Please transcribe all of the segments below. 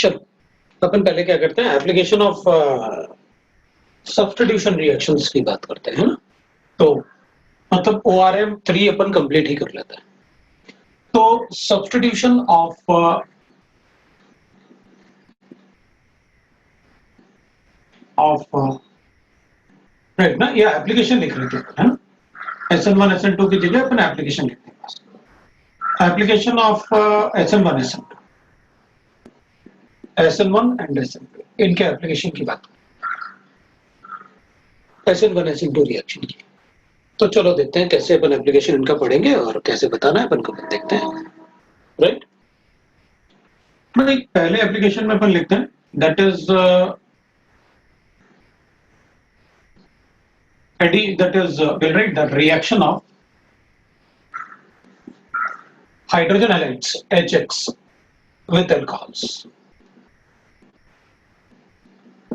चलो अपन पहले क्या करते हैं, एप्लीकेशन ऑफ सब्स्टिट्यूशन रिएक्शंस की बात करते हैं ना। तो मतलब ORM 3 अपन कंप्लीट ही कर लेते हैं। तो सब्स्टिट्यूशन ऑफ राइट ना, या एप्लीकेशन लिख लेते हैं ना, SN1 SN2 की जगह अपन एप्लीकेशन लिखते हैं। Application of SN1 SN1 and SN2, इनके एप्लीकेशन की बात SN1 SN2 रिएक्शन की। तो चलो देखते हैं कैसे अपन एप्लीकेशन इनका पढ़ेंगे और कैसे बताना है अपन को, देखते हैं। राइट, पहले एप्लीकेशन में अपन लिखते हैं, that is we'll write the reaction of hydrogen halides HX with alcohols।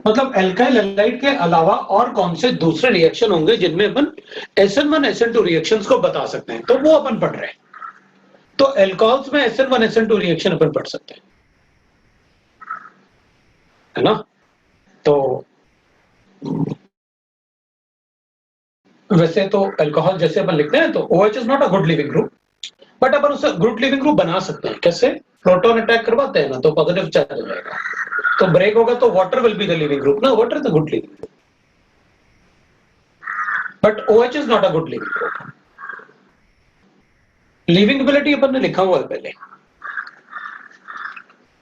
मतलब एल्काइल हैलाइड के अलावा और कौन से दूसरे रिएक्शन होंगे जिनमें अपन SN1 SN2 रिएक्शंस को बता सकते हैं, तो वो अपन पढ़ रहे हैं। तो एल्कोहल्स में SN1 SN2 रिएक्शन अपन पढ़ सकते हैं, है ना। तो वैसे तो अल्कोहल जैसे अपन लिखते हैं तो OH is not a good leaving group, but अपन उसे गुड लिविंग ग्रुप बना सकते हैं। कैसे? प्रोटॉन अटैक करवाते हैं ना, तो पॉजिटिव चार्ज हो जाएगा, तो ब्रेक होगा तो water will be the leaving group ना, water is the good leaving group, but OH is not a good leaving group. Leaving ability अपन ने लिखा हुआ है पहले,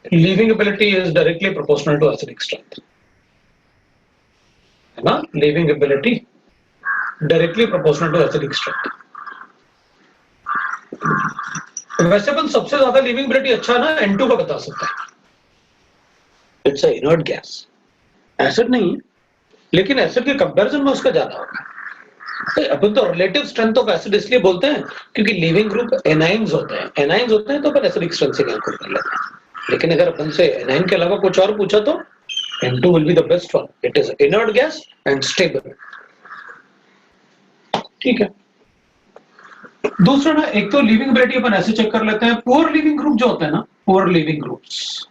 leaving ability is directly proportional to acidic strength, है ना। Leaving ability directly proportional to acidic strength. वैसे अपन सबसे ज्यादा लिविंगबिलिटी अच्छा ना N2 का बता सकता है, it's a inert gas, acid नहीं है, लेकिन एसिड के कंपैरिजन में उसका ज्यादा होगा। तो अपन तो रिलेटिव स्ट्रेंथ ऑफ एसिड इसलिए बोलते हैं क्योंकि लिविंग ग्रुप एनाइंस होते हैं, एनाइंस होते हैं तो अपन एसिडिक स्ट्रेंथ से कैलकुलेट कर लेते हैं। लेकिन अगर अपन से एनाइन के अलावा कुछ और पूछा तो N2 will be the best one, it is inert gas and stable. ठीक है। दूसरा ना, एक तो लिविंगबिलिटी अपन ऐसे चेक कर लेते हैं, पुअर लिविंग ग्रुप जो होता है ना, पुअर लिविंग ग्रुप्स,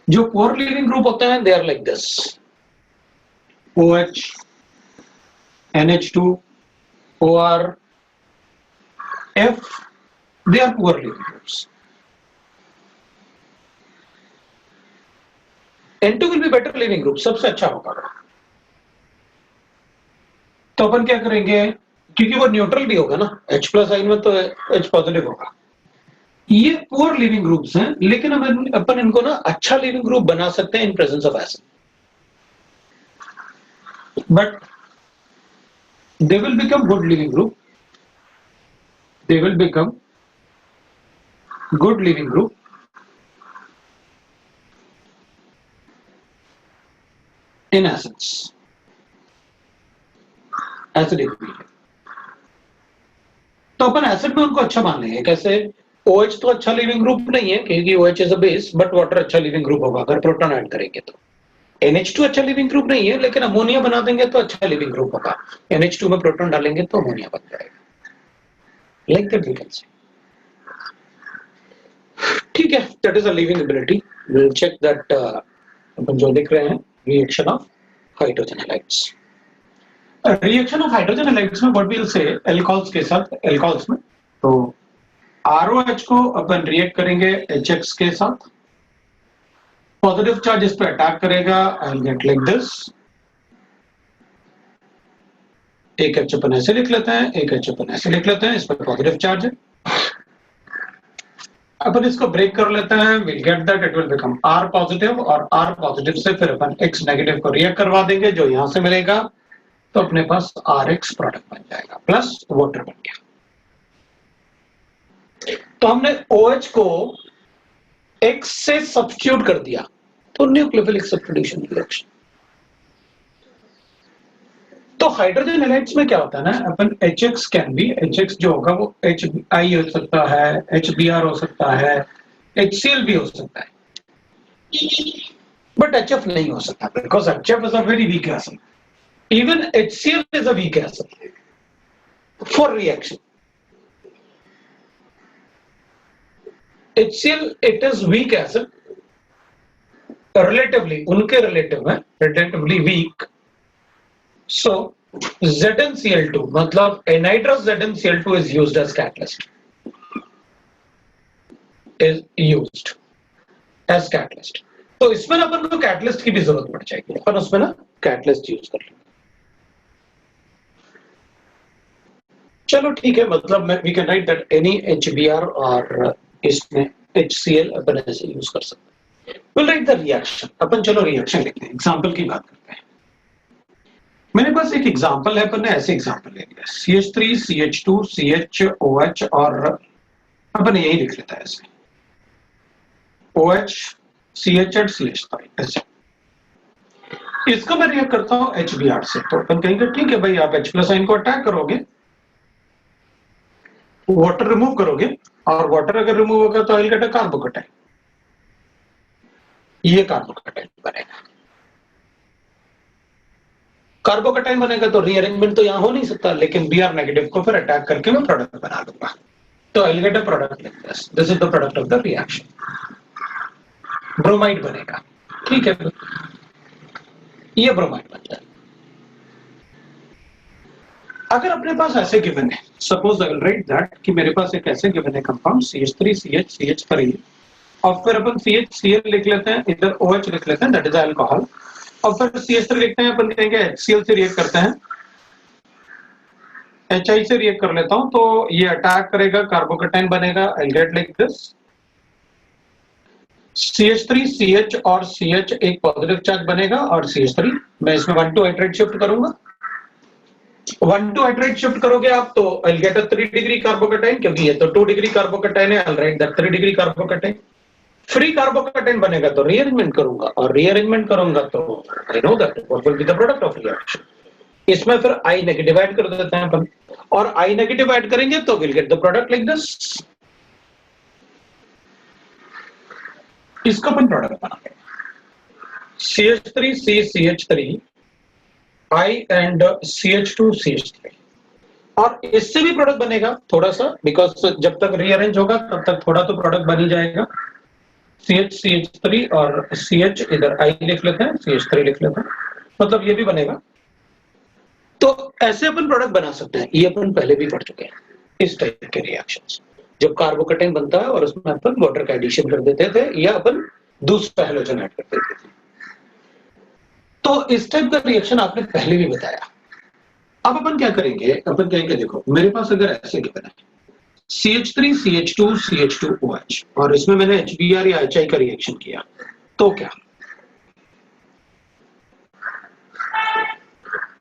जो पुअर लिविंग ग्रुप होते हैं they are like this, OH NH2 OR F, they are poor living groups। N2 will be better living group, सबसे अच्छा होगा। तो अपन क्या करेंगे, क्योंकि वो न्यूट्रल भी होगा ना, H+ साइन में तो H पॉजिटिव होगा। ये पुअर लिविंग ग्रुप्स हैं, लेकिन अपन इनको ना अच्छा लिविंग ग्रुप बना सकते हैं in presence of acid, but they will become good living group, they will become good living group in acids, acidic medium। तो अपन एसिड में उनको अच्छा मान लेंगे। कैसे? OH तो अच्छा लिविंग ग्रुप नहीं है क्योंकि OH is a base, but water अच्छा लिविंग ग्रुप होगा अगर प्रोटॉन ऐड करेंगे तो। NH2 अच्छा लिविंग ग्रुप नहीं है, लेकिन अमोनिया बना देंगे तो अच्छा लिविंग ग्रुप होगा, NH2 में प्रोटॉन डालेंगे तो अमोनिया बन जाएगा, like that we can say. ठीक है, that is a leaving ability. We will check that अपन जो लिख रहे हैं, reaction of hydrogen halides. Reaction of hydrogen halides में what we will say, alcohols के साथ, अल्कोहल्स में तो ROH को अपन रिएक्ट करेंगे HX के साथ, पॉजिटिव चार्ज इस पे अटैक करेगा, I will get like this, एक H अपन ऐसे लिख लेते हैं, एक H अपन ऐसे लिख लेते हैं, इस पर पॉजिटिव चार्ज है। अपन इसको ब्रेक कर लेते हैं, will get that it will become R positive, और R पॉजिटिव से फिर अपन X नेगेटिव को रिएक्ट करवा देंगे, जो यहां से मिलेगा, तो अपने पास RX प्रोडक्ट बन जाएगा प्लस वाटर बन गया। तो हमने OH को X से सब्स्टिट्यूट कर दिया, तो न्यूक्लियोफिलिक सब्स्टिट्यूशन रिएक्शन। तो हाइड्रोजन हैलाइड्स में क्या होता है ना, अपन HX कैन बी, HX जो होगा वो HI हो सकता है, HBr हो सकता है, HCl भी हो सकता है, बट HF नहीं हो सकता, because HF is a very weak acid. Even HCl is a weak acid for reaction. HCl it is weak acid, relatively उनके relative है, relatively weak. So ZnCl2 मतलब anhydrous ZnCl2 is used as catalyst, is used as catalyst. तो इसमें ना अपन को catalyst की भी जरूरत पड़ जाएगी, अपन उसमें ना कैटलिस्ट यूज कर लेंगे. चलो ठीक है, मतलब we can write that any HBr और इसमें HCl अपन ऐसे यूज कर सकते हैं. Will write the reaction. अपन चलो रिएक्शन लिखते हैं, एग्जांपल की बात करते हैं. मेरे पास एक एग्जांपल है, अपन ने ऐसे एग्जांपल ले लिया CH3 CH2 CHOH और अपन यही लिख लेता है ऐसे OH CH CH3 ऐसे. इसको मैं रिएक्ट करता हूं HBr से, तो अपन कहेंगे ठीक है भाई, आप H+ आयन को अटैक करोगे, वाटर रिमूव करोगे, और वाटर अगर रिमूव होगा तो I will get a carbocation. ये कार्बोकैटायन बनेगा. कार्बोकैटायन बनेगा तो रीअरेंजमेंट तो यहां हो नहीं सकता, लेकिन Br नेगेटिव को फिर अटैक करके मैं प्रोडक्ट बना लूंगा. तो I will get a product like this. This is the product of the reaction. Bromide बनेगा. ठीक है, ये ब्रोमाइड बन जाए. अगर अपने पास ऐसे गिवन है, suppose I will write that कि मेरे पास एक ऐसे गिवन है कंपाउंड CH3 CH CH3 और फिर अपन CHCl लिख लेते हैं, इधर OH लिख लेते हैं, दैट इज अल्कोहल, और फिर CH3 लिखते हैं, अपन कहेंगे HCl से रिएक्ट करते हैं, HI से रिएक्ट कर लेता हूं, तो ये अटैक करेगा, कार्बोकैटायन बनेगा, I will get like this. CH3 CH और CH एक पॉजिटिव चार्ज बनेगा, और CH3 मैं इसमें 1 to हाइड्रेट शिफ्ट करूंगा. 1 to हाइड्रेट शिफ्ट करोगे आप तो I will get a 3 degree carbocation, क्योंकि ये तो 2 डिग्री कार्बोकैटायन है, I will write that 3 degree carbocation. Free carbocation बनेगा तो रीअरेंजमेंट करूंगा, और रीअरेंजमेंट करूंगा तो I know that what will be the product of reaction. इसमें फिर I नेगेटिव ऐड कर देते हैं अपन, और I नेगेटिव ऐड करेंगे तो will get the product like this. इसका अपन प्रोडक्ट बनाएंगे CH3 CH3 I and CH2 CH3, और इससे भी प्रोडक्ट बनेगा थोड़ा सा, बिकॉज जब तक रीअरेंज होगा तब तक थोड़ा तो प्रोडक्ट बन ही जाएगा. CH CH3 और CH इधर I लिख लेते हैं, CH3 लिख लेते हैं, मतलब ये भी बनेगा. तो ऐसे अपन प्रोडक्ट बना सकते हैं. ये अपन पहले भी पढ़ चुके हैं इस टाइप के रिएक्शंस, जब कार्बोकैटायन बनता है और उसमें अपन वाटर का एडिशन कर देते थे, या अपन दूसरा हैलोजन ऐड कर देते थे. तो इस टाइप का रिएक्शन आपने पहले भी बताया. अब अपन क्या करेंगे, अपन कहेंगे देखो मेरे पास अगर ऐसे गिवन है CH3 CH2 CH2OH और इसमें मैंने HBr या HI का रिएक्शन किया, तो क्या,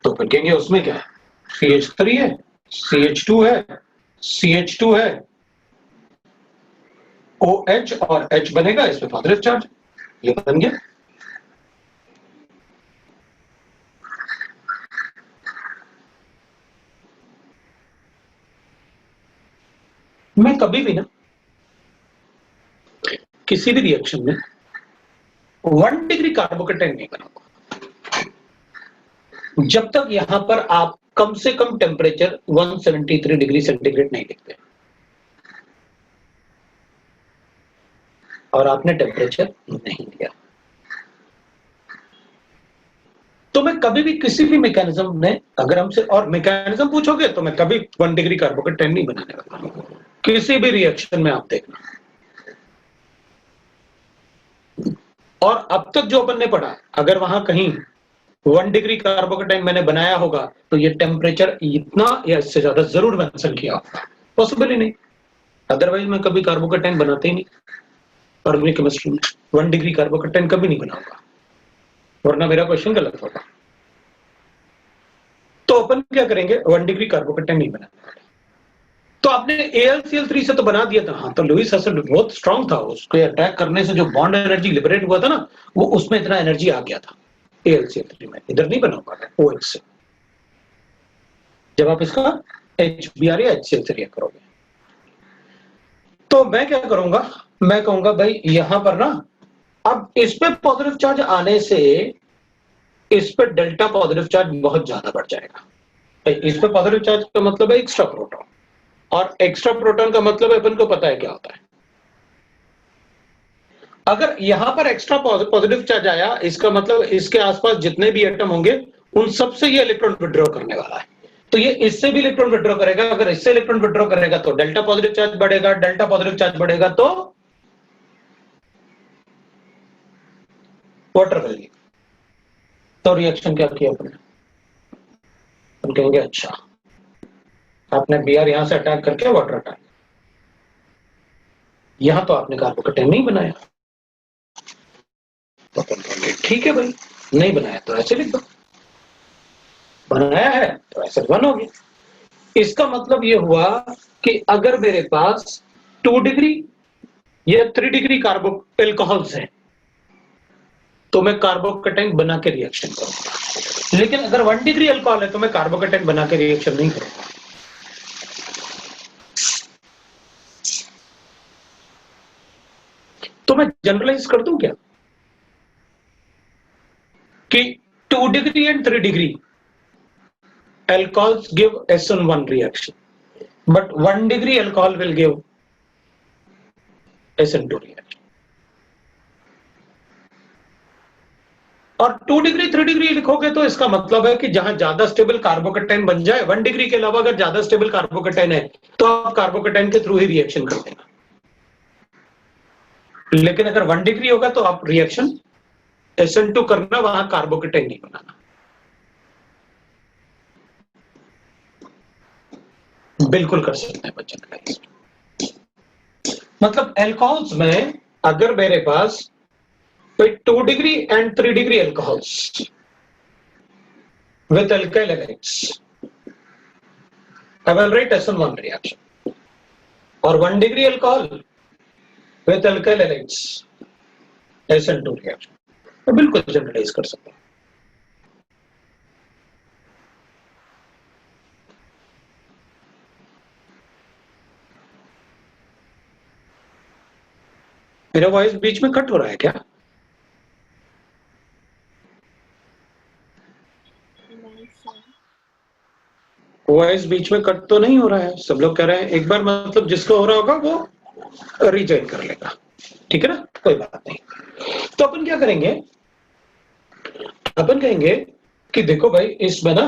तो अपन कहेंगे उसमें क्या है, CH3 है, CH2 है, CH2 है, OH और H बनेगा, इसमें पॉजिटिव चार्ज, ये बन गया. मैं कभी भी ना किसी भी रिएक्शन में 1 डिग्री कार्बोकैटायन नहीं बनाऊंगा जब तक यहां पर आप कम से कम टेम्परेचर 173 डिग्री सेंटीग्रेड नहीं लिखते, और आपने टेम्परेचर नहीं दिया. तो मैं कभी भी किसी भी मैकेनिज्म में, अगर हमसे और मैकेनिज्म पूछोगे तो मैं कभी 1 डिग्री कार्बोकैटायन नहीं बनाने वाला किसी भी रिएक्शन में, आप देखना. और अब तक जो अपन ने पढ़ा, अगर वहां कहीं 1 डिग्री कार्बोकैटायन मैंने बनाया होगा तो ये टेम्परेचर इतना या इससे ज्यादा जरूर मेंशन किया होगा, पॉसिबल ही नहीं. अदरवाइज मैं कभी कार्बोकैटायन बनाते ही नहीं ऑर्गेनिक केमिस्ट्री में. 1 डिग्री कार्बोकैटायन कभी नहीं बनाऊंगा, वरना मेरा क्वेश्चन गलत होगा. तो अपन क्या करेंगे, 1 डिग्री कार्बोकैटायन नहीं बनाने. तो आपने AlCl3 से तो बना दिया था, हाँ, तो लुईस एसिड बहुत स्ट्रांग था, उसको अटैक करने से जो बॉन्ड एनर्जी लिबरेट हुआ था ना, वो उसमें इतना एनर्जी आ गया था AlCl3 में. इधर नहीं बना पाता OH से, जब आप इसका HBr या HCl से रिएक्ट करोगे. तो मैं क्या करूंगा, मैं कहूंगा भाई यहां पर ना, अब इस पे पॉजिटिव चार्ज आने से इस पे डेल्टा पॉजिटिव चार्ज बहुत ज्यादा बढ़ जाएगा. इस पे पॉजिटिव चार्ज का मतलब है एक्स्ट्रा प्रोटॉन, और एक्स्ट्रा प्रोटॉन का मतलब अपन को पता है क्या होता है, अगर यहां पर एक्स्ट्रा पॉजिटिव चार्ज आया, इसका मतलब इसके आसपास जितने भी एटम होंगे उन सबसे ये इलेक्ट्रॉन विड्रॉ करने वाला है। तो ये इससे भी इलेक्ट्रॉन विड्रॉ करेगा। अगर इससे इलेक्ट्रॉन विड्रॉ करेगा तो डेल्टा पॉजिटिव चार्ज बढ़ेगा, डेल्टा पॉजिटिव चार्ज बढ़ेगा तो वाटर विल लीव। तो रिएक्शन क्या किया अपने, हम कहेंगे अच्छा आपने Br यहां से अटैक करके वाटर अटैक, यहां तो आपने कार्बोकेटाइन नहीं बनाया, तो अपन कहेंगे ठीक है भाई, नहीं बनाया तो ऐसे लिख दो, बनाया है तो ऐसे 1 हो गया। इसका मतलब ये हुआ कि अगर मेरे पास 2 डिग्री या 3 डिग्री कार्बो एल्कोहल्स है तो मैं कार्बोकेटाइन बना के रिएक्शन करूंगा, लेकिन अगर 1 डिग्री अल्कोहल है तो मैं कार्बोकेटाइन बना के रिएक्शन नहीं करूंगा। तो मैं जनरलाइज कर दूं क्या कि 2 degree and 3 degree alcohols give SN1 reaction, but 1 degree alcohol will give SN2 reaction. और 2 डिग्री 3 डिग्री लिखोगे तो इसका मतलब है कि जहां ज्यादा स्टेबल कार्बोकेटाइन बन जाए, 1 डिग्री के अलावा अगर ज्यादा स्टेबल कार्बोकेटाइन है तो आप कार्बोकेटाइन के थ्रू ही रिएक्शन कर देना, लेकिन अगर 1 डिग्री होगा तो आप रिएक्शन SN2 करना, वहां कार्बोकेटाइन नहीं बनाना। बिल्कुल कर सकते हैं बच्चन। मतलब एल्कोहल्स में अगर मेरे पास 2 degree and 3 degree alcohols with alkyl halides, I will write SN1 reaction, or 1 degree alcohol with alkyl halides, SN2 reaction. तो बिल्कुल जनरलाइज कर सकते हैं। मेरा वॉइस बीच में कट हो रहा है क्या? वॉइस बीच में कट तो नहीं हो रहा है, सब लोग कह रहे हैं। एक बार मतलब जिसको हो रहा होगा वो रिजॉइन कर लेगा, ठीक है ना, कोई बात नहीं। तो अपन क्या करेंगे, अपन कहेंगे कि देखो भाई इसमें ना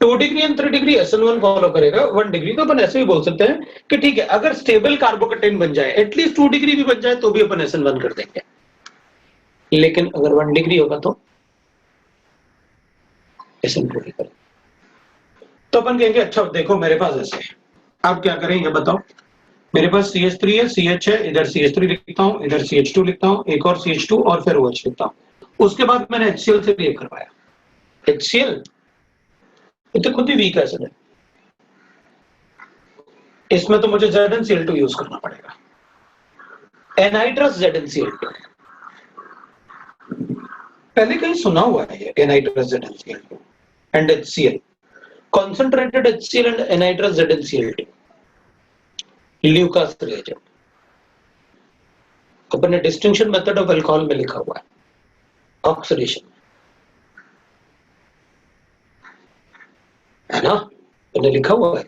2 degree and 3 degree SN1 follow करेगा, 1 डिग्री तो अपन ऐसे भी बोल सकते हैं कि ठीक है अगर स्टेबल कार्बोकेटाइन बन जाए, एटलीस्ट 2 डिग्री भी बन जाए तो भी अपन SN1 कर देंगे, लेकिन अगर 1 डिग्री होगा तो SN2 करें। तो अपन कहेंगे अच्छा देखो मेरे पास ऐसे है, आप क्या करें ये बताओ। मेरे पास CH3 है, CH है, इधर CH3 लिखता हूं, इधर CH2 लिखता हूं, एक और CH2 और फिर OH लिखता हूं। उसके बाद मैंने HCl से रिएक्ट करवाया। HCl ये तो खुद ही वीक एसिड है, इसमें तो मुझे ZnCl2 यूज करना पड़ेगा, एनाइट्रस ZnCl2। पहले कहीं सुना हुआ है ये एनाइट्रस ZnCl2 and HCl, concentrated HCl and anhydrous ZnCl2, Lucas reagent. अपने डिस्टिंक्शन मेथड ऑफ अल्कोहल में लिखा हुआ है, ऑक्सीडेशन है ना, अपने लिखा हुआ है।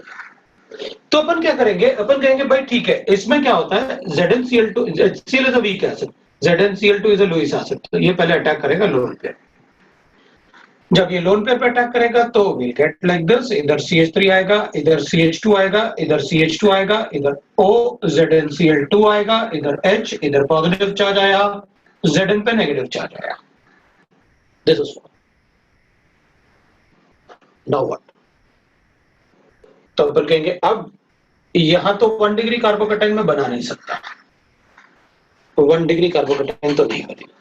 तो अपन क्या करेंगे, अपन कहेंगे भाई ठीक है इसमें क्या होता है, ZnCl2, HCl is a weak acid, ZnCl2 is a Lewis acid, तो ये पहले अटैक करेगा लोन पेयर। जब ये लोन पेयर पे अटैक करेगा तो विल गेट लाइक दिस, इधर CH3 आएगा, इधर CH2 आएगा, इधर CH2 आएगा, इधर O ZnCl2 आएगा, इधर H, इधर पॉजिटिव चार्ज आया, Zn पे नेगेटिव चार्ज आया। This is now what. तो अपन कहेंगे अब यहां तो 1 डिग्री कार्बोकेटाइन में बना नहीं सकता, 1 डिग्री कार्बोकेटाइन तो नहीं बनेगा।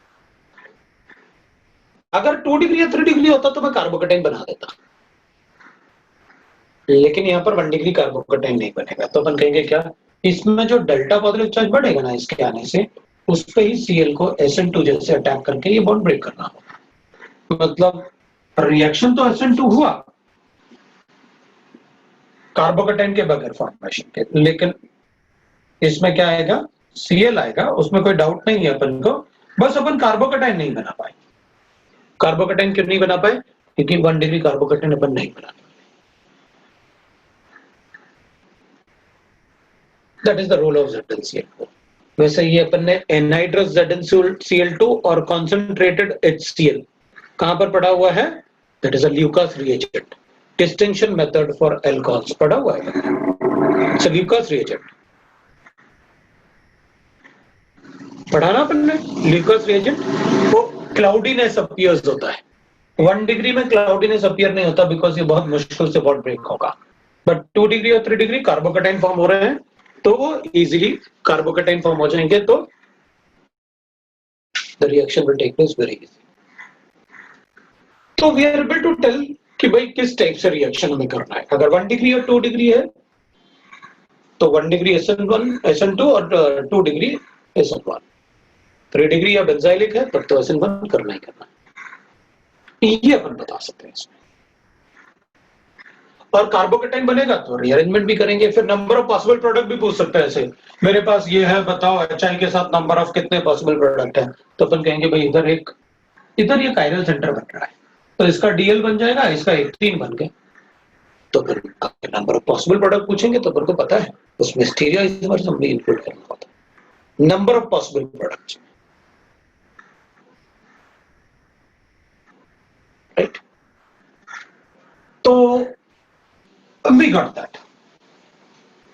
अगर 2 डिग्री या 3 डिग्री होता तो मैं कार्बोकेटाइन बना देता, लेकिन यहाँ पर 1 डिग्री कार्बोकेटाइन नहीं बनेगा। तो अपन कहेंगे क्या, इसमें जो डेल्टा पॉजिटिव चार्ज बढ़ेगा ना इसके आने से, उस पे ही Cl को SN2 जैसे अटैक करके ये बॉन्ड ब्रेक करना होगा। मतलब रिएक्शन तो SN2 हुआ कार्बोकेटाइन के बगैर फॉर्मेशन के, लेकिन इसमें क्या आएगा, Cl आएगा, उसमें कोई डाउट नहीं है अपन को, बस अपन कार्बोकेटाइन नहीं बना पाए। कार्बोकेटाइन क्यों नहीं बना पाए, क्योंकि 1 डिग्री कार्बोकेटाइन अपन नहीं बना। That is the role of ZnCl2. वैसे ये अपन ने एनहाइड्रस ZnCl2 और कॉन्सेंट्रेटेड HCl कहां पर पढ़ा हुआ है? That is a Lucas reagent, distinction method for alcohols पढ़ा हुआ है। इट्स अ ल्यूकास रिएजेंट, पढ़ा ना अपन ने ल्यूकास रिएजेंट। वो क्लाउडीनेस अपीयर्स होता है, 1 डिग्री में क्लाउडीनेस अपीयर नहीं होता बिकॉज ये बहुत मुश्किल से बॉन्ड ब्रेक होगा, बट 2 डिग्री और 3 डिग्री कार्बोकेटाइन फॉर्म हो रहे हैं तो वो इजीली कार्बोकेटाइन फॉर्म हो जाएंगे, तो the reaction will take place very easy. तो we are able to tell कि भाई किस टाइप से रिएक्शन हमें करना है। अगर 1 डिग्री और 2 डिग्री है तो 1 डिग्री SN2 और 2 डिग्री SN1, 3 डिग्री या बेंजाइलिक है तब तो SN1 करना ही करना है, ये अपन बता सकते हैं इसमें। और कार्बोकेटाइन बनेगा तो रीअरेंजमेंट भी करेंगे, फिर नंबर ऑफ पॉसिबल प्रोडक्ट भी पूछ सकते हैं। ऐसे मेरे पास ये है, बताओ HI के साथ नंबर ऑफ कितने पॉसिबल प्रोडक्ट है, तो अपन कहेंगे भाई इधर ये कायरल सेंटर बन रहा है तो इसका DL बन जाएगा, इसका 3 बन गए, तो फिर नंबर ऑफ पॉसिबल प्रोडक्ट पूछेंगे तो अपन को पता है उसमें स्टीरियोइसोमर्स भी इंक्लूड करना होता है, number of possible products, right. तो वी गॉट दैट।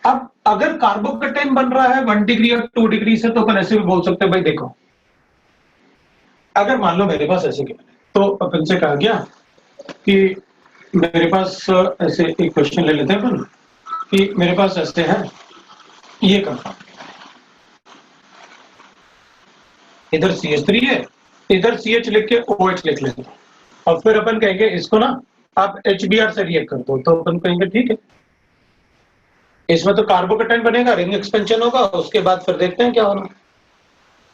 अब अगर कार्बोकेटाइन बन रहा है 1 डिग्री और 2 डिग्री से तो अपन ऐसे भी बोल सकते हैं भाई देखो, अगर मान लो मेरे पास ऐसे गिवन है तो अपन से कहा गया कि मेरे पास ऐसे एक क्वेश्चन ले लेते हैं अपन कि मेरे पास ऐसे है ये कंपाउंड, इधर CH3 है, इधर CH लिख के OH लिख लेते हैं और फिर अपन कहेंगे इसको ना आप HBr से रिएक्ट कर दो, तो अपन कहेंगे ठीक है, इसमें तो कार्बोकेटाइन बनेगा, रिंग एक्सपेंशन होगा, उसके बाद फिर देखते हैं क्या होना।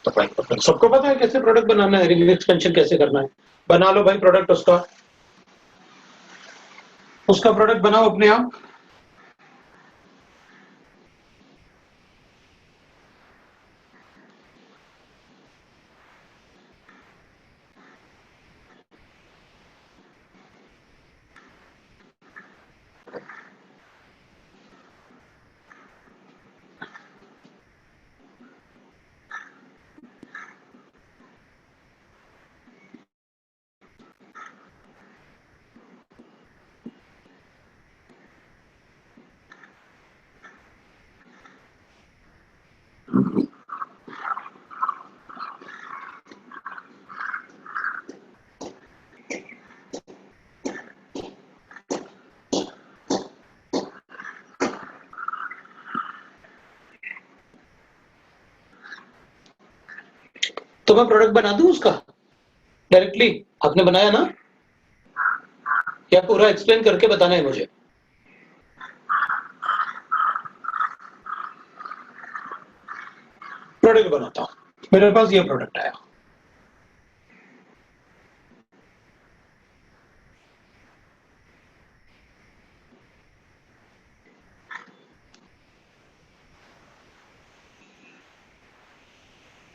तो भाई सबको पता है कैसे प्रोडक्ट बनाना है, रिंग एक्सपेंशन कैसे करना है, बना लो भाई प्रोडक्ट, उसका प्रोडक्ट बनाओ अपने आप। तो मैं प्रोडक्ट बना दूं उसका डायरेक्टली, आपने बनाया ना, या पूरा एक्सप्लेन करके बताना है मुझे? प्रोडक्ट बनाता हूं, मेरे पास ये प्रोडक्ट आया,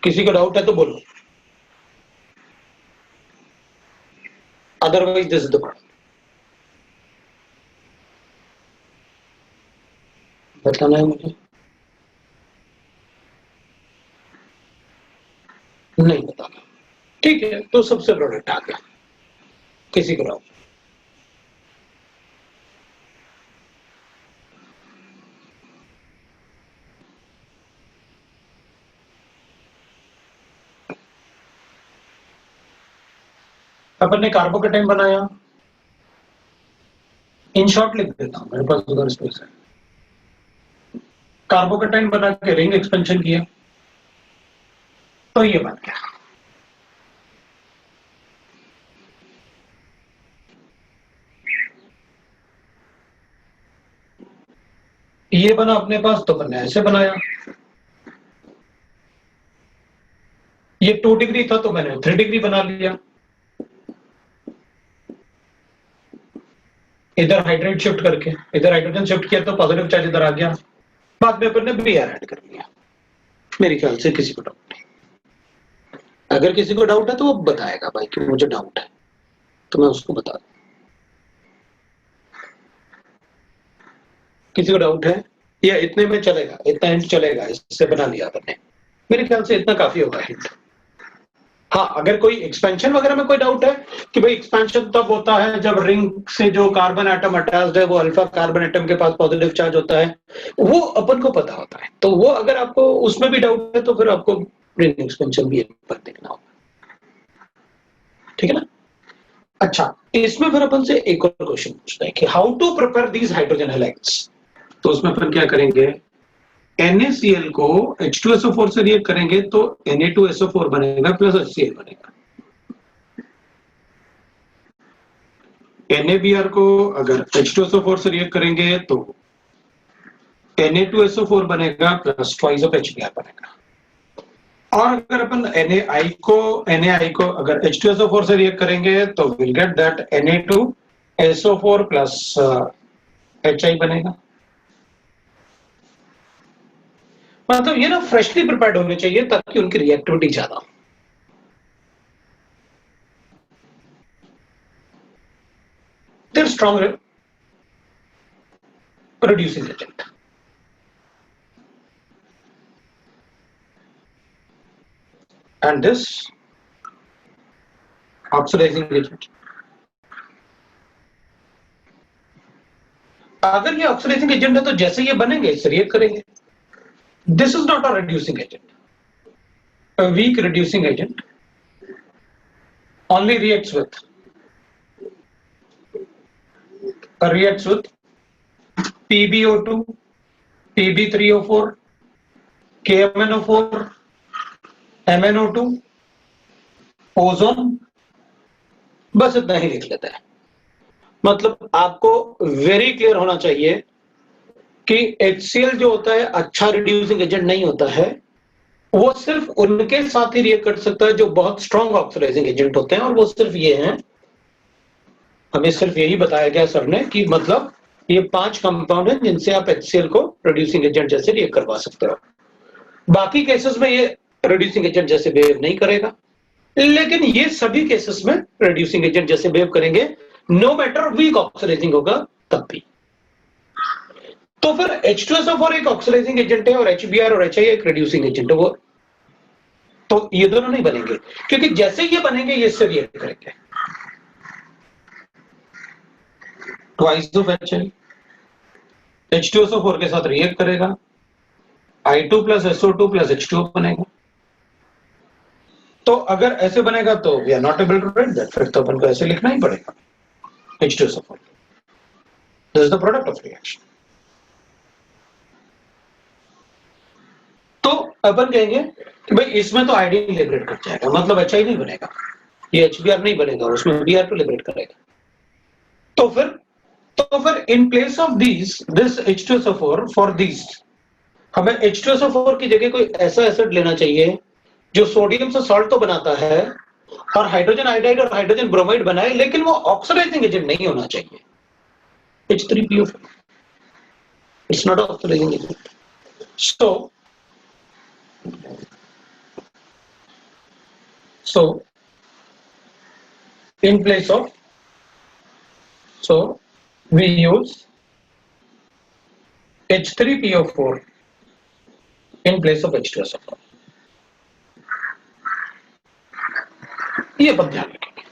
किसी को डाउट है तो बोलो, otherwise this is the product. बताना है मुझे, नहीं बताना, ठीक है, तो सबसे प्रोडक्ट आ गया, किसी को डाउट? अपन ने कार्बोकेटाइन बनाया, इन शॉर्ट लिख देता हूं, मेरे पास उधर स्पेस है, कार्बोकेटाइन बना के रिंग एक्सपेंशन किया तो ये बन गया। ये बना अपने पास तो मैंने ऐसे बनाया, ये 2 डिग्री था तो मैंने 3 डिग्री बना लिया, इधर हाइड्रेट शिफ्ट करके इधर हाइड्रोजन शिफ्ट किया तो पॉजिटिव चार्ज इधर आ गया, बाद में अपन ने Br ऐड कर लिया। मेरे ख्याल से किसी को डाउट नहीं, अगर किसी को डाउट है तो वो बताएगा भाई कि मुझे डाउट है, तो मैं उसको बता दूं। किसी को डाउट है या इतने में चलेगा, इतना एंड चलेगा, इससे बना लिया आपने, मेरे ख्याल से इतना काफी होगा हिंट। हाँ, अगर कोई एक्सपेंशन वगैरह में कोई डाउट है कि भाई एक्सपेंशन तब होता है जब रिंग से जो कार्बन एटम अटैच्ड है वो अल्फा कार्बन एटम के पास पॉजिटिव चार्ज होता है, वो अपन को पता होता है। तो वो अगर आपको उसमें भी डाउट है तो फिर आपको रिंग एक्सपेंशन भी पर देखना होगा, ठीक है ना। अच्छा, इसमें फिर अपन से एक और क्वेश्चन पूछता है कि how to prepare these hydrogen halides. तो उसमें अपन क्या करेंगे, NaCl को H2SO4 से रिएक्ट करेंगे तो Na2SO4 बनेगा प्लस HCl बनेगा। NaBr को अगर H2SO4 से रिएक्ट करेंगे तो Na2SO4 बनेगा प्लस ट्वाइस ऑफ HBr बनेगा। और अगर अपन NaI को अगर H2SO4 से रिएक्ट करेंगे तो will get that Na2SO4 plus HI बनेगा। मतलब ये ना फ्रेशली प्रिपेयर्ड होने चाहिए ताकि उनकी रिएक्टिविटी ज्यादा हो। They're stronger reducing agent. And this oxidizing agent. अगर ये ऑक्सीडाइजिंग एजेंट है तो जैसे ये बनेंगे इससे रिएक्ट करेंगे। This is not a reducing agent. A weak reducing agent only reacts with PbO2, Pb3O4, KMnO4, MnO2, ozone, बस इतना ही लिख लेता है। मतलब आपको वेरी क्लियर होना चाहिए कि HCl जो होता है अच्छा रिड्यूसिंग एजेंट नहीं होता है, वो सिर्फ उनके साथ ही रिएक्ट कर सकता है जो बहुत स्ट्रॉन्ग ऑक्सीडाइजिंग एजेंट होते हैं, और वो सिर्फ ये हैं। हमें सिर्फ यही बताया गया सर ने कि मतलब ये 5 कंपाउंड हैं जिनसे आप HCl को रिड्यूसिंग एजेंट जैसे रिएक्ट करवा सकते हो। बाकी केसेस में ये रिड्यूसिंग एजेंट जैसे बिहेव नहीं करेगा, लेकिन ये सभी केसेस में रिड्यूसिंग एजेंट जैसे बिहेव करेंगे, नो मैटर वीक ऑक्सीडाइजिंग होगा तब भी। तो फिर H2SO4 एक ऑक्सीडाइजिंग एजेंट है और HBr और HI एक रिड्यूसिंग एजेंट है, वो तो ये दोनों नहीं बनेंगे क्योंकि जैसे ये बनेंगे ये इससे रिएक्ट करेंगे। ट्वाइस ऑफ HI H2SO4 के साथ रिएक्ट करेगा, I2 plus SO2 plus H2O बनेगा। तो अगर ऐसे बनेगा तो we are not able to write that, फिर तो अपन को ऐसे लिखना ही पड़ेगा H2SO4, this is the product of reaction. तो अपन कहेंगे कि भाई इसमें तो आयोडीन लिबरेट कर जाएगा, मतलब HI नहीं बनेगा, ये HBr नहीं बनेगा, उसमें Br2 लिबरेट करेगा। तो फिर in place of this H2SO4 for this हमें H2SO4 की जगह कोई ऐसा एसिड लेना चाहिए जो सोडियम से सॉल्ट तो बनाता है और हाइड्रोजन आयोडाइड और हाइड्रोजन ब्रोमाइड बनाए, लेकिन वो ऑक्सीडाइजिंग एजेंट नहीं होना चाहिए। H3PO4, it's not oxidizing agent. So in place of, so we use H3PO4 in place of H2SO4. ये बात ध्यान रखेंगे।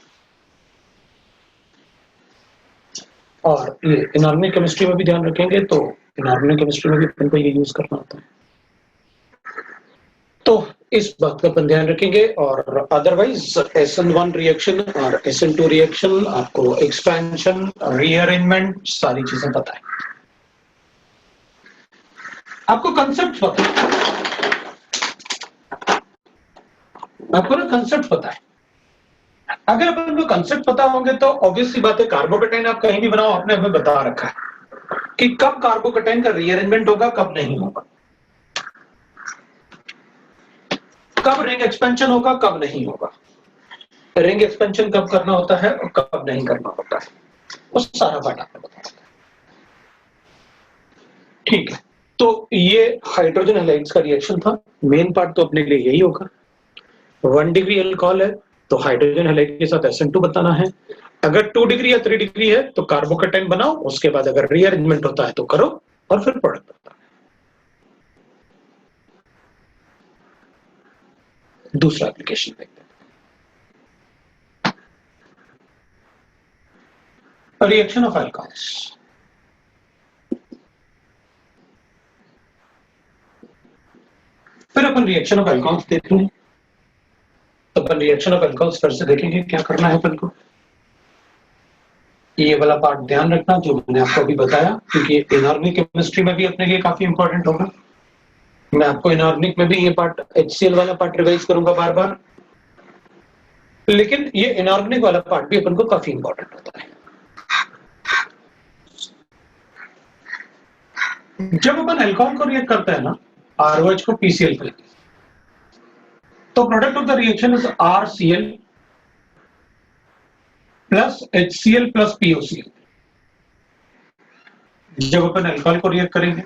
और ये इनऑर्गेनिक केमिस्ट्री में भी ध्यान रखेंगे, तो इनऑर्गेनिक केमिस्ट्री में भी अपन को ये यूज करना होता है, तो इस बात का अपन ध्यान रखेंगे। और अदरवाइज SN1 रिएक्शन और SN2 रिएक्शन, आपको एक्सपेंशन, रीअरेंजमेंट, सारी चीजें पता है, आपको कंसेप्ट पता है, आपको ना कंसेप्ट पता है। अगर अपन को कंसेप्ट पता होंगे तो ऑब्वियस सी बात है, कार्बोकेटाइन आप कहीं भी बनाओ, आपने हमें बता रखा है कि कब कार्बोकेटाइन का रीअरेंजमेंट होगा, कब नहीं होगा, कब रिंग एक्सपेंशन होगा, कब नहीं होगा, रिंग एक्सपेंशन कब करना होता है और कब नहीं करना होता है, वो सारा पार्ट आपने बताया। ठीक है, तो ये हाइड्रोजन हैलाइड्स का रिएक्शन था। मेन पार्ट तो अपने लिए यही होगा। 1 डिग्री अल्कोहल है तो हाइड्रोजन हैलाइड के साथ SN2 बताना है। अगर 2 डिग्री या 3 डिग्री है तो कार्बोकेटाइन बनाओ, उसके बाद अगर रीअरेंजमेंट होता है तो करो, और फिर प्रोडक्ट बताना। दूसरा एप्लीकेशन देखते हैं, रिएक्शन ऑफ एल्कोहल्स। फिर अपन रिएक्शन ऑफ एल्कोहल्स देखते हैं। तो अपन रिएक्शन ऑफ एल्कोहल्स फिर से देखेंगे क्या करना है अपन को। ये वाला पार्ट ध्यान रखना जो मैंने आपको अभी बताया, क्योंकि इनऑर्गेनिक केमिस्ट्री में भी अपने लिए काफी इंपॉर्टेंट होगा। मैं आपको इनऑर्गेनिक में भी ये पार्ट HCl वाला पार्ट रिवाइज करूंगा बार बार, लेकिन ये इनऑर्गेनिक वाला पार्ट भी अपन को काफी इंपॉर्टेंट होता है। जब अपन अल्कोहल को रिएक्ट करते हैं ना, ROH को PCl पे, तो product of the reaction is RCl plus HCl plus POCl। जब अपन अल्कोहल को रिएक्ट करेंगे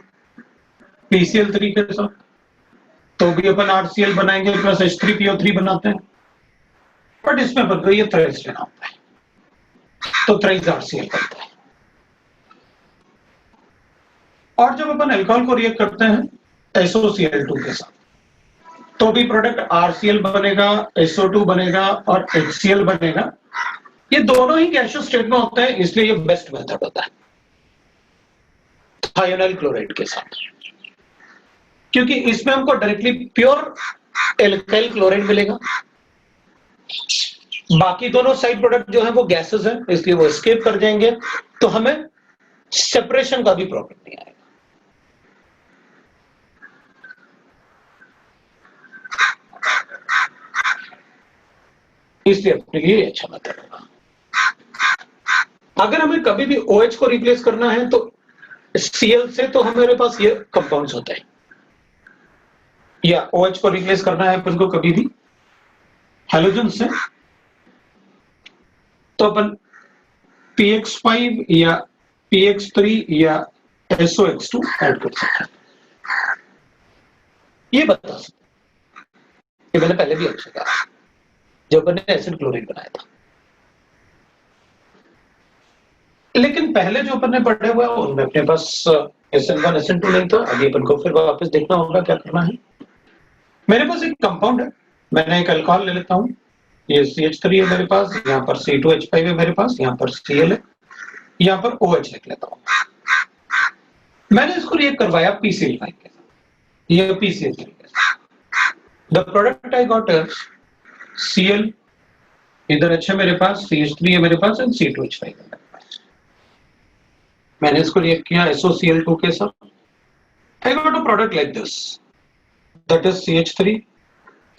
PCl3 के साथ, तो भी अपन RCl बनाएंगे प्लस H3PO3 बनाते हैं, बट इसमें अपन को ये थ्राइस लेना होता है, तो थ्राइस RCl बनता है। और जब अपन अल्कोहल को रिएक्ट करते हैं SOCl2 के साथ, तो भी प्रोडक्ट RCl बनेगा, SO2 बनेगा और HCl बनेगा। ये दोनों ही गैसियस स्टेट में होते हैं, इसलिए ये बेस्ट मेथड होता है थायोनाइल क्लोराइड के साथ, क्योंकि इसमें हमको डायरेक्टली प्योर एल्काइल क्लोराइड मिलेगा। बाकी दोनों साइड प्रोडक्ट जो है वो गैसेस हैं, इसलिए वो एस्केप कर जाएंगे, तो हमें सेपरेशन का भी प्रॉब्लम नहीं आएगा। इसलिए अपने लिए अच्छा मेथड होगा। अगर हमें कभी भी OH को रिप्लेस करना है तो Cl से, तो हमारे पास ये कंपाउंड्स होते हैं, या OH को रिप्लेस करना है अपन को कभी भी हैलोजन से, तो अपन PX5 या PX3 या SOX2 ऐड कर सकते हैं। ये बता सकते, ये मैंने पहले भी आपसे कहा जब मैंने एसिड क्लोराइड बनाया था। लेकिन पहले जो अपन ने पढ़े हुए उनमें अपने पास SN1 SN2 नहीं था। अभी अपन को फिर वापस देखना होगा क्या करना है। मेरे पास एक कंपाउंड है, मैंने एक अल्कोहल ले लेता हूं, ये CH3 है मेरे पास, यहाँ पर C2H5 है मेरे पास, यहाँ पर Cl है, यहाँ पर OH लिख लेता हूं। मैंने इसको रिएक्ट करवाया PCl5 के साथ, ये PCl3 के साथ। The product I got is Cl, इधर H है मेरे पास, CH3 है मेरे पास एंड C2H5 है मेरे पास। मैंने इसको रिएक्ट किया SOCl2 के साथ। I got a product like this, that is CH3,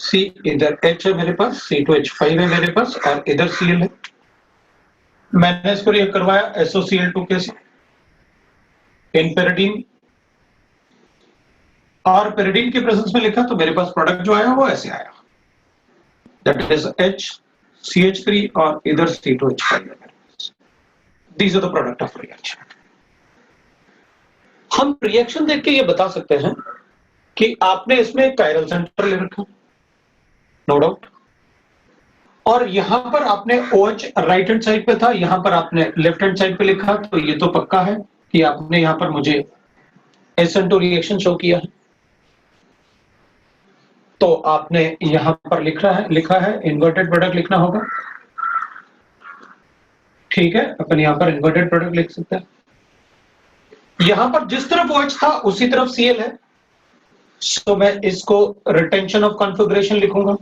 C इधर H है मेरे पास, C2H5 है मेरे पास और इधर Cl है। मैंने इसको रिएक्ट करवाया SOCl2 के साथ इन पेरिडीन, और पेरिडीन के प्रेजेंस में लिखा तो मेरे पास प्रोडक्ट जो आया वो ऐसे आया, दैट इज H, CH3 और इधर C2H5 है मेरे पास। These are the product of reaction. हम रिएक्शन देख के ये बता सकते हैं कि आपने इसमें एक कायरल सेंटर ले रखा, नो डाउट, और यहां पर आपने OH राइट हैंड साइड पे था, यहां पर आपने लेफ्ट हैंड साइड पे लिखा, तो ये तो पक्का है कि आपने यहां पर मुझे SN2 रिएक्शन शो किया है। तो आपने यहां पर लिखा है इन्वर्टेड प्रोडक्ट लिखना होगा, ठीक है, अपन यहां पर इन्वर्टेड प्रोडक्ट लिख सकते हैं। यहां पर जिस तरफ OH था उसी तरफ Cl है, तो मैं इसको रिटेंशन ऑफ कॉन्फ़िगरेशन लिखूंगा,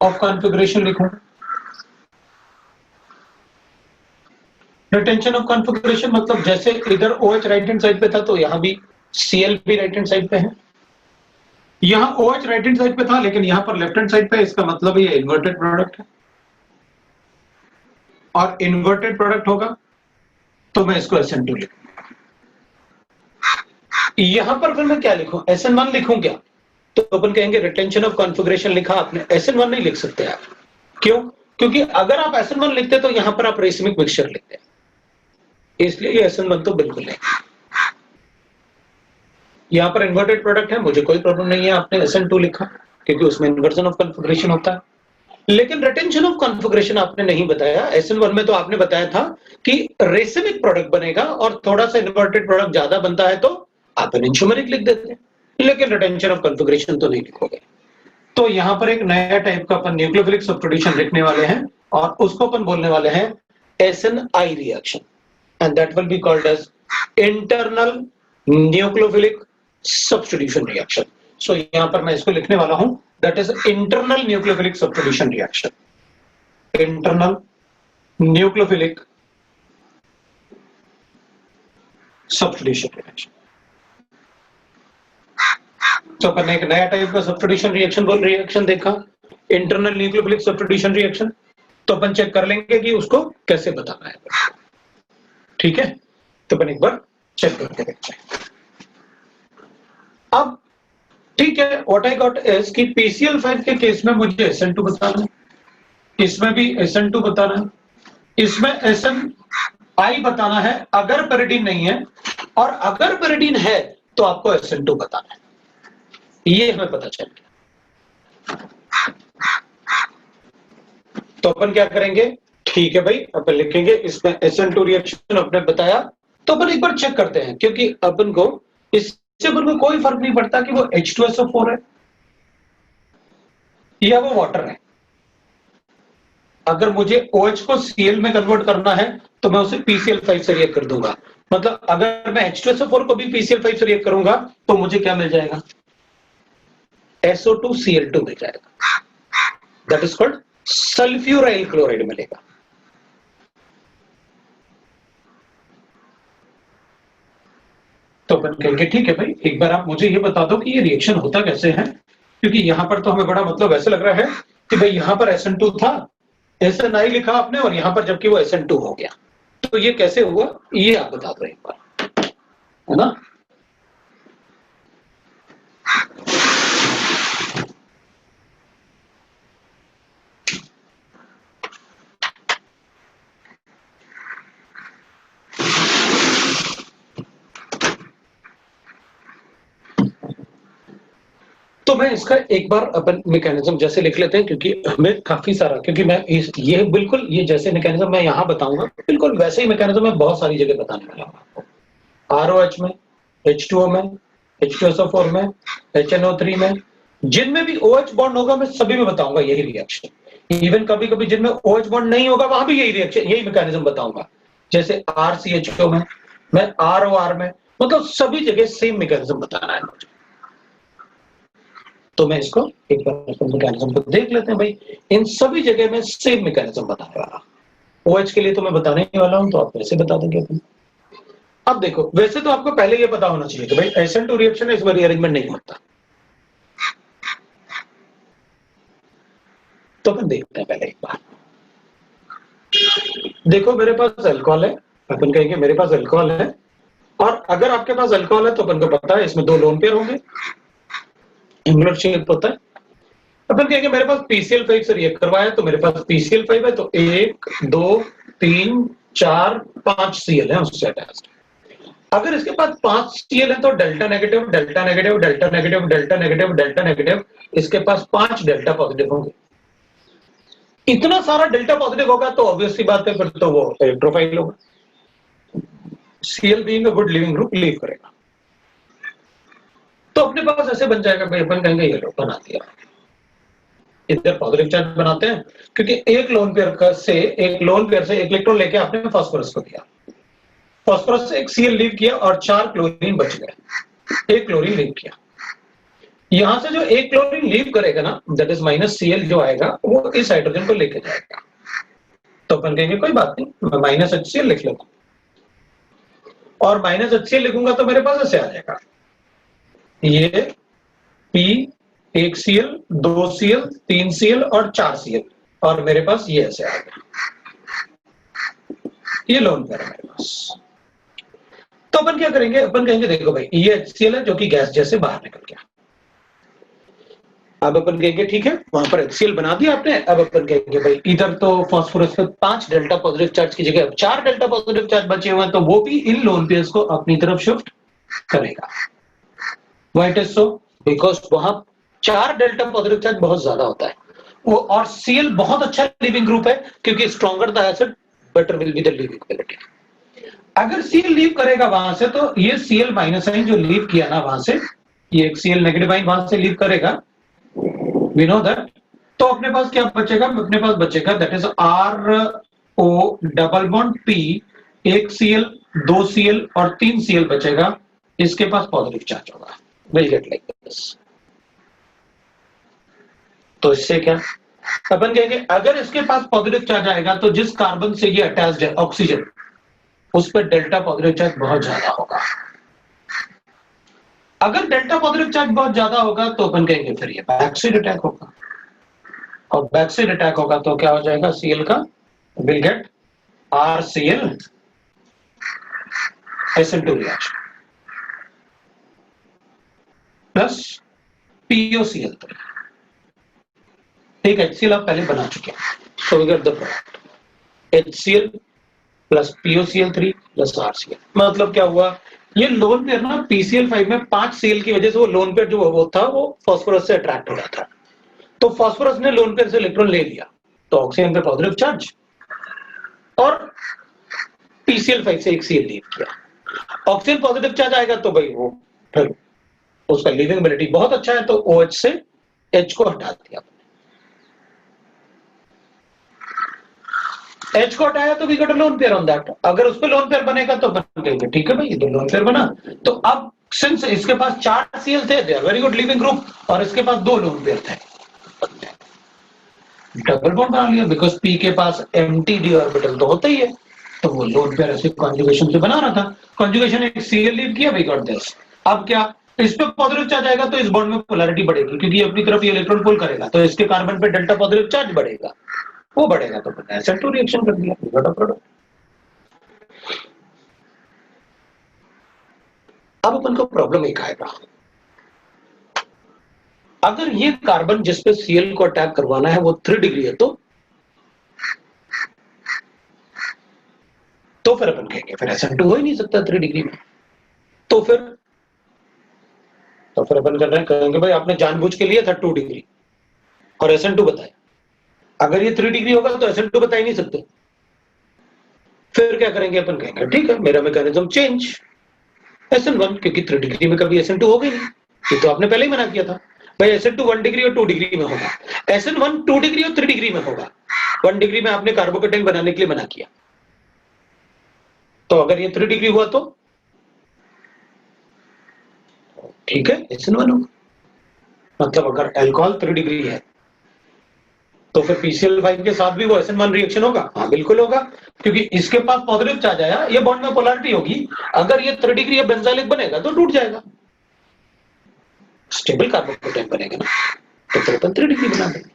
ऑफ कॉन्फ़िगरेशन लिखूंगा। रिटेंशन ऑफ कॉन्फ़िगरेशन मतलब जैसे इधर OH राइट हैंड साइड पे था तो यहां भी Cl भी राइट हैंड साइड पे है। यहां OH राइट हैंड साइड पे था लेकिन यहां पर लेफ्ट हैंड साइड पे, इसका मतलब ये इन्वर्टेड प्रोडक्ट है, और इन्वर्टेड प्रोडक्ट होगा तो मैं इसको SN2 लिखूंगा। यहां पर फिर मैं क्या लिखूं, SN1 लिखूं क्या, तो अपन कहेंगे रिटेंशन ऑफ कॉन्फ़िगरेशन लिखा आपने, SN1 नहीं लिख सकते आप। क्यों? क्योंकि अगर आप SN1 लिखते तो यहां पर आप रेसिमिक मिक्सचर लिखते, इसलिए ये SN1 तो बिल्कुल नहीं। यहां पर इन्वर्टेड प्रोडक्ट है, मुझे कोई प्रॉब्लम नहीं है, आपने SN2 लिखा क्योंकि उसमें इन्वर्जन ऑफ कॉन्फ़िगरेशन होता है। लेकिन रिटेंशन ऑफ कॉन्फ़िगरेशन आपने नहीं बताया। SN1 में तो आपने बताया था कि रेसिमिक प्रोडक्ट बनेगा और थोड़ा सा इन्वर्टेड प्रोडक्ट ज्यादा बनता है तो आप एनिंशोमेरिक लिख देते हैं। लेकिन रिटेंशन ऑफ कॉन्फ़िगरेशन तो नहीं लिखोगे। तो यहां पर एक नया टाइप का अपन न्यूक्लियोफिलिक सब्स्टिट्यूशन लिखने वाले हैं और उसको अपन बोलने वाले हैं SNI reaction, and that will be called as internal nucleophilic substitution reaction. So यहां पर मैं इसको लिखने वाला हूं, that is internal nucleophilic substitution reaction, internal nucleophilic substitution reaction. तो अपन ने एक नया टाइप का सब्स्टिट्यूशन रिएक्शन देखा, इंटरनल न्यूक्लियोफिलिक सब्स्टिट्यूशन रिएक्शन। तो अपन चेक कर लेंगे कि उसको कैसे बताना है, ठीक है। तो अपन एक बार चेक करके देखते हैं। अब ठीक है, व्हाट आई गॉट इज कि PCl5 के केस में मुझे SN2 बताना है, इसमें भी SN2 बताना है, इसमें SNI बताना है अगर पेरिडीन नहीं है, और अगर पेरिडीन है तो आपको SN2 बताना है। ये हमें पता चल गया। तो अपन क्या करेंगे, ठीक है भाई, अपन लिखेंगे इसमें SN2 रिएक्शन अपने बताया। तो अपन एक बार चेक करते हैं, क्योंकि अपन को इससे अपन को कोई फर्क नहीं पड़ता कि वो H2SO4 है या वो वाटर है। अगर मुझे OH को Cl में कन्वर्ट करना है तो मैं उसे PCl5 से रिएक्ट कर दूंगा। मतलब अगर मैं H2SO4 को भी PCl5 से रिएक्ट करूंगा तो मुझे क्या मिल जाएगा, SO2Cl2 मिल जाएगा, that is called sulphuryl chloride मिलेगा। तो अपन कहेंगे ठीक है भाई, एक बार आप मुझे ये बता दो कि ये रिएक्शन होता कैसे है, क्योंकि यहां पर तो हमें बड़ा मतलब ऐसे लग रहा है कि भाई यहां पर SN2 था, SNI लिखा आपने, और यहां पर जबकि वो SN2 हो गया। तो ये कैसे हुआ, ये आप बता दो एक बार, है ना। तो मैं इसका एक बार अपन मैकेनिज्म जैसे लिख लेते हैं, क्योंकि हमें काफी सारा, क्योंकि मैं ये बिल्कुल ये जैसे मैकेनिज्म मैं यहां बताऊंगा बिल्कुल वैसे ही मैकेनिज्म मैं बहुत सारी जगह बताने वाला हूं आपको। ROH में, H2O में, H2SO4 में, HNO3 में, जिनमें भी OH बॉन्ड होगा मैं सभी में बताऊंगा यही रिएक्शन। इवन कभी कभी जिनमें OH बॉन्ड नहीं होगा वहां भी यही रिएक्शन, यही मैकेनिज्म बताऊंगा। जैसे RCHO में, मैं ROR में, मतलब सभी जगह सेम मैकेनिज्म बताना है मुझे। तो मैं इसको एक बार मैकेनिज्म को देख लेते हैं भाई, इन सभी जगह में सेम मैकेनिज्म बताने वाला। OH के लिए तो मैं बताने ही वाला हूं, तो आप वैसे बता देंगे अपन। अब देखो, वैसे तो आपको पहले ये पता होना चाहिए कि भाई SN2 रिएक्शन है, इसमें रीअरेंजमेंट नहीं होता। तो अपन देखते हैं पहले एक बार। देखो मेरे पास अल्कोहल है, अपन कहेंगे मेरे पास अल्कोहल है, और अगर आपके पास अल्कोहल है तो अपन को पता है इसमें 2 लोन पेयर होंगे, एंगुलर शेप होता है। अपन कहेंगे मेरे पास PCl5 से रिएक्ट करवाया, तो मेरे पास PCl5 है, तो 1 2 3 4 5 Cl है उससे अटैच्ड। अगर इसके पास 5 Cl है तो delta negative delta negative delta negative delta negative delta negative, इसके पास 5 डेल्टा पॉजिटिव होंगे। इतना सारा डेल्टा पॉजिटिव होगा तो ऑब्वियस सी बात है, फिर तो वो इलेक्ट्रोफाइल होगा। Cl being a good leaving group leave करेगा। तो अपने पास ऐसे बन जाएगा भाई, अपन कहेंगे ये लो बना दिया, इधर पॉजिटिव चार्ज बनाते हैं, क्योंकि एक लोन पेयर से एक इलेक्ट्रॉन लेके आपने फास्फोरस को दिया, फास्फोरस से एक Cl लीव किया और 4 क्लोरीन बच गए, एक क्लोरीन लीव किया। यहां से जो एक क्लोरीन लीव करेगा ना, दैट इज -Cl जो आएगा वो इस हाइड्रोजन को लेके जाएगा। तो अपन कहेंगे कोई बात नहीं, मैं -HCl लिख लेता हूं, और -HCl लिखूंगा तो मेरे पास ऐसे आ जाएगा, ये P 1 Cl 2 Cl 3 Cl और 4 Cl, और मेरे पास ये ऐसे आ गया, ये लोन पेयर है मेरे पास। तो अपन क्या करेंगे, अपन कहेंगे देखो भाई ये HCl है जो कि गैस जैसे बाहर निकल गया। अब अपन कहेंगे ठीक है, वहां पर HCl बना दिया आपने। अब अपन कहेंगे भाई इधर तो फास्फोरस पे 5 डेल्टा पॉजिटिव चार्ज की जगह 4 डेल्टा पॉजिटिव चार्ज बचे हुए हैं, तो वो भी इन लोन पेयर्स को अपनी तरफ शिफ्ट करेगा। Why it is so, because वहां 4 डेल्टा पॉजिटिव चार्ज बहुत ज्यादा होता है वो, और Cl बहुत अच्छा लीविंग ग्रुप है, क्योंकि stronger the acid better will be the leaving. अगर Cl लीव करेगा वहां से, तो ये Cl माइनस आइन जो लीव किया ना वहां से, ये एक Cl नेगेटिव आयन वहां से लीव करेगा, वी नो दैट। तो अपने पास क्या बचेगा, अपने पास बचेगा that is RO double bond P, एक Cl, दो Cl और तीन Cl बचेगा, इसके पास पॉजिटिव चार्ज होगा, विल गेट लाइक दिस। तो इससे क्या अपन कहेंगे, अगर इसके पास पॉजिटिव चार्ज आएगा तो जिस कार्बन से ये अटैच्ड है ऑक्सीजन, उस पर डेल्टा पॉजिटिव चार्ज बहुत ज्यादा होगा। अगर डेल्टा पॉजिटिव चार्ज बहुत ज्यादा होगा तो अपन कहेंगे फिर ये बैकसाइड अटैक होगा, और बैकसाइड अटैक होगा तो क्या हो जाएगा, Cl का will get RCl SN2 reaction plus POCl3। एक HCl आप पहले बना चुके हैं, so we get the product HCl plus POCl3 plus RCl। मतलब क्या हुआ, ये लोन पेयर ना PCl5 में 5 Cl की वजह से वो लोन पेयर जो वो था वो फास्फोरस से अट्रैक्ट हो रहा था, तो फास्फोरस ने लोन पेयर से इलेक्ट्रॉन ले लिया, तो ऑक्सीजन पे पॉजिटिव चार्ज, और PCl5 से एक Cl लीव किया। ऑक्सीजन पॉजिटिव चार्ज आएगा तो भाई वो फिर उसका लिविंग बहुत अच्छा है, तो OH से H को हटा दिया, H को हटाया तो we got a lone pair on that. अगर उस पे लोन पेयर बनेगा तो बन गएंगे, ठीक है भाई, ये तो लोन पेयर बना। तो अब सिंस इसके पास 4 Cl थे, they are very good leaving group, और इसके पास 2 लोन पेयर थे, डबल बॉन्ड बना लिया, बिकॉज P के पास एम्प्टी d ऑर्बिटल तो होता ही है, तो वो लोन पेयर ऐसे कॉन्जुगेशन से बना रहा था, कॉन्जुगेशन एक Cl लीव किया, वी गॉट दिस। अब क्या, इस पे पॉजिटिव चार्ज आएगा तो इस बॉन्ड में पोलैरिटी बढ़ेगी, क्योंकि अपनी तरफ ये इलेक्ट्रॉन पुल करेगा, तो इसके कार्बन पे डेल्टा पॉजिटिव चार्ज बढ़ेगा, वो बढ़ेगा तो SN2 रिएक्शन कर दिया, वी गॉट अ प्रोडक्ट। अब अपन को प्रॉब्लम एक आएगा, अगर ये कार्बन जिसपे Cl को अटैक करवाना है वो 3 डिग्री है, तो फिर अपन कहेंगे फिर SN2 हो ही नहीं सकता 3 डिग्री में, तो फिर अपन कर रहे हैं, कहेंगे भाई आपने जानबूझ के लिए था 2 डिग्री और SN2 बताया, अगर ये 3 डिग्री होगा तो SN2 बता ही नहीं सकते, फिर क्या करेंगे, अपन कहेंगे ठीक है मेरा मैकेनिज्म चेंज, SN1, क्योंकि 3 डिग्री में कभी SN2 होगा ही नहीं, ये तो आपने पहले ही मना किया था भाई, SN2 1 डिग्री और 2 डिग्री में होगा, SN1 2 डिग्री और 3 डिग्री में होगा, 1 डिग्री में आपने कार्बोकेटाइन बनाने के लिए मना किया, तो अगर ये 3 डिग्री हुआ तो ठीक है SN1 होगा। मतलब अगर अल्कोहल 3 डिग्री है तो फिर PCl5 के साथ भी वो SN1 रिएक्शन होगा, हाँ बिल्कुल होगा, क्योंकि इसके पास पॉजिटिव चार्ज आया, ये बॉन्ड में पोलैरिटी होगी, अगर ये 3 डिग्री बेंजाइलिक बनेगा तो टूट जाएगा, स्टेबल कार्बोकेटाइन बनेगा ना, तो फिर अपन 3 डिग्री बना देंगे।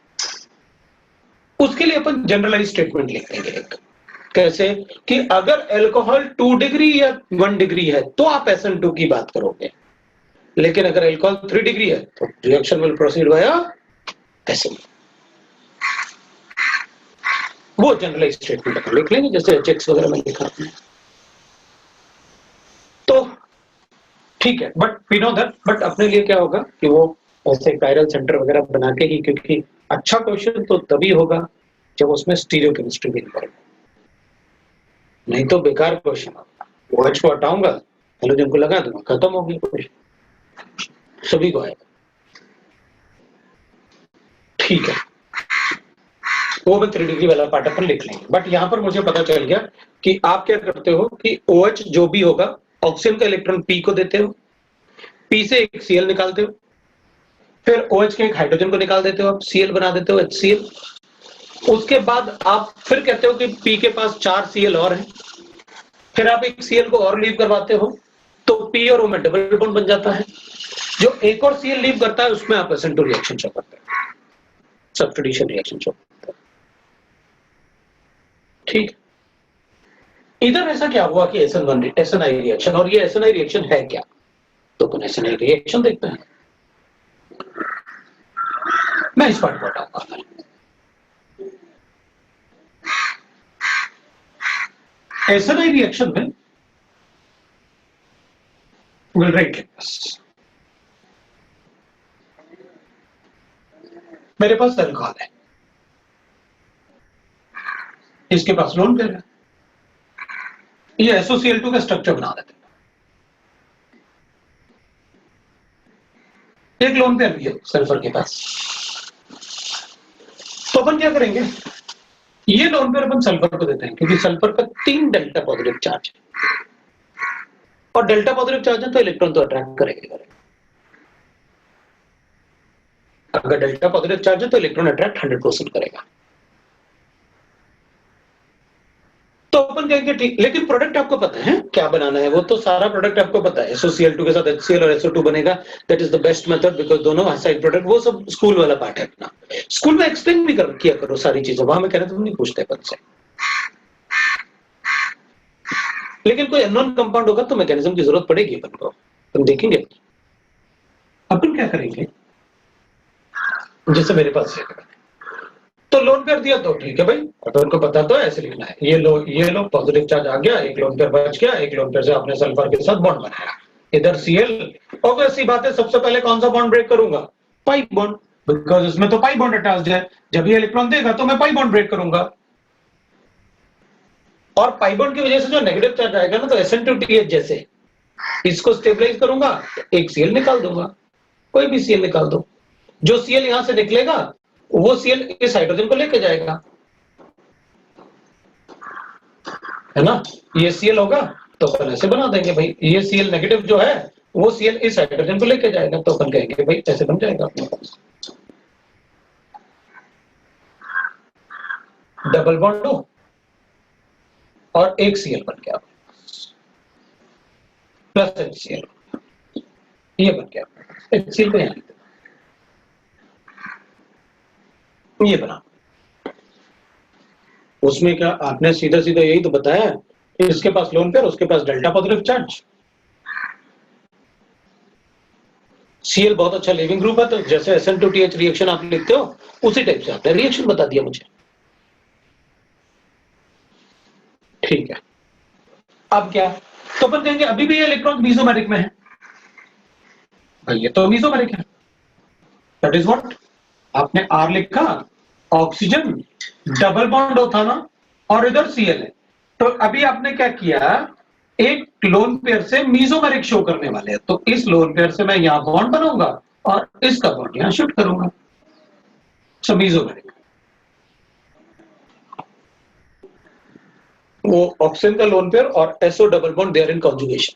उसके लिए अपन जनरलाइज स्टेटमेंट लिख देंगे एक, कैसे कि अगर अल्कोहल 2 डिग्री या 1 डिग्री है तो आप SN2 की बात करोगे, लेकिन अगर अल्कोहल 3 डिग्री है तो reaction will proceed via SN। वो जनरलाइज स्टेटमेंट अपन लिख लेंगे, जैसे HX वगैरह में लिखा है, तो ठीक है, but we know that, but अपने लिए क्या होगा कि वो ऐसे कायरल सेंटर वगैरह बना के ही, क्योंकि अच्छा क्वेश्चन तो तभी होगा जब उसमें स्टीरियोकेमिस्ट्री भी इन्वॉल्व, नहीं तो बेकार क्वेश्चन होगा, OH को हटाऊंगा हेलोजन को लगा दूंगा, खत्म हो गया क्वेश्चन, सभी को आएगा, ठीक है, वो भी 3 डिग्री वाला पार्ट अपन लिख लेंगे। बट यहां पर मुझे पता चल गया कि आप क्या करते हो कि OH जो भी होगा, ऑक्सीजन का इलेक्ट्रॉन P को देते हो, P से एक Cl निकालते हो, फिर OH के एक हाइड्रोजन को निकाल देते हो, आप Cl बना देते हो HCl, उसके बाद आप फिर कहते हो कि P के पास 4 Cl और हैं, फिर आप एक Cl को और लीव करवाते हो, तो P और O में डबल बॉन्ड बन जाता है, जो एक और Cl लीव करता है उसमें आप SN2 रिएक्शन शो करते हैं, सब्स्टिट्यूशन रिएक्शन शो करते हैं, ठीक। इधर ऐसा क्या हुआ कि SNI रिएक्शन, और ये SNI रिएक्शन है क्या, तो अपन SNI रिएक्शन देखते हैं, मैं इस पार्ट को हटाऊंगा। SNI रिएक्शन में विल राइट लाइक दिस, मेरे पास अल्कोहल है, इसके पास लोन पेयर है, ये SOCl2 का स्ट्रक्चर बना देते हैं, एक लोन पेयर भी है सल्फर के पास, तो अपन क्या करेंगे, ये लोन पेयर अपन सल्फर को देते हैं क्योंकि सल्फर का 3 डेल्टा पॉजिटिव चार्ज है, और डेल्टा पॉजिटिव चार्ज है तो इलेक्ट्रॉन तो अट्रैक्ट करेगा। अगर डेल्टा पॉजिटिव चार्ज है तो इलेक्ट्रॉन अट्रैक्ट 100% करेगा। तो अपन कहेंगे ठीक, लेकिन प्रोडक्ट आपको पता है क्या बनाना है, वो तो सारा प्रोडक्ट आपको पता है। SOCl2 के साथ HCl और SO2 बनेगा, that is the best method because दोनों साइड प्रोडक्ट, वो सब स्कूल वाला पार्ट है अपना। स्कूल में एक्सप्लेन भी किया करो सारी चीजें, वहां मैं कह रहा तुम नहीं पूछते अपन से। लेकिन कोई अननोन कंपाउंड होगा तो मैकेनिज्म की जरूरत पड़ेगी अपन को, तुम देखेंगे। अपन क्या करेंगे, जैसे मेरे पास है तो लोन पेयर दिया तो ठीक है भाई, अपन को पता तो ऐसे लिखना है, ये लो पॉजिटिव चार्ज आ गया, एक लोन पेयर बच गया, एक लोन पेयर से आपने सल्फर के साथ बॉन्ड बनाया, इधर Cl, ऑब्वियस सी बात है सबसे पहले कौन सा बॉन्ड ब्रेक करूंगा, पाई बॉन्ड, बिकॉज इसमें तो पाई बॉन्ड अटैच्ड है, जब ये इलेक्ट्रॉन देगा तो मैं पाई बॉन्ड ब्रेक करूंगा। और पाई बॉन्ड की वजह से जो नेगेटिव चार्ज आएगा ना, तो SN2TH जैसे इसको स्टेबलाइज करूंगा, एक Cl निकाल दूंगा, कोई भी Cl निकाल दो, जो Cl यहां से निकलेगा वो Cl इस हाइड्रोजन को लेके जाएगा, है ना, ये Cl होगा तो अपन ऐसे बना देंगे भाई, ये Cl नेगेटिव जो है वो Cl इस हाइड्रोजन को लेके जाएगा, तो अपन कहेंगे भाई ऐसे बन जाएगा अपने पास डबल बॉन्ड हो और एक Cl बन गया प्लस HCl, ये बन गया, HCl को यहां लिख दो, ये बना। उसमें क्या आपने सीधा सीधा यही तो बताया, इसके पास लोन पेयर, उसके पास डेल्टा पॉजिटिव चार्ज, Cl बहुत अच्छा लिविंग ग्रुप है, तो जैसे SN2TH रिएक्शन आप लिखते हो उसी टाइप से आपने रिएक्शन बता दिया मुझे, ठीक है। अब क्या, तो अपन कहेंगे अभी भी ये इलेक्ट्रॉन मीसोमेरिक में है, भाई ये तो मीसोमेरिक है, दैट इज व्हाट, आपने R लिखा, ऑक्सीजन डबल बॉन्ड होता ना, और इधर Cl है, तो अभी आपने क्या किया, एक लोन पेयर से मीसोमेरिक शो करने वाले हैं, तो इस लोन पेयर से मैं यहां बॉन्ड बनाऊंगा और इसका बॉन्ड यहां शिफ्ट करूंगा, सो मीसोमेरिक। वो ऑक्सीजन का लोन पेयर और SO double bond they are in conjugation,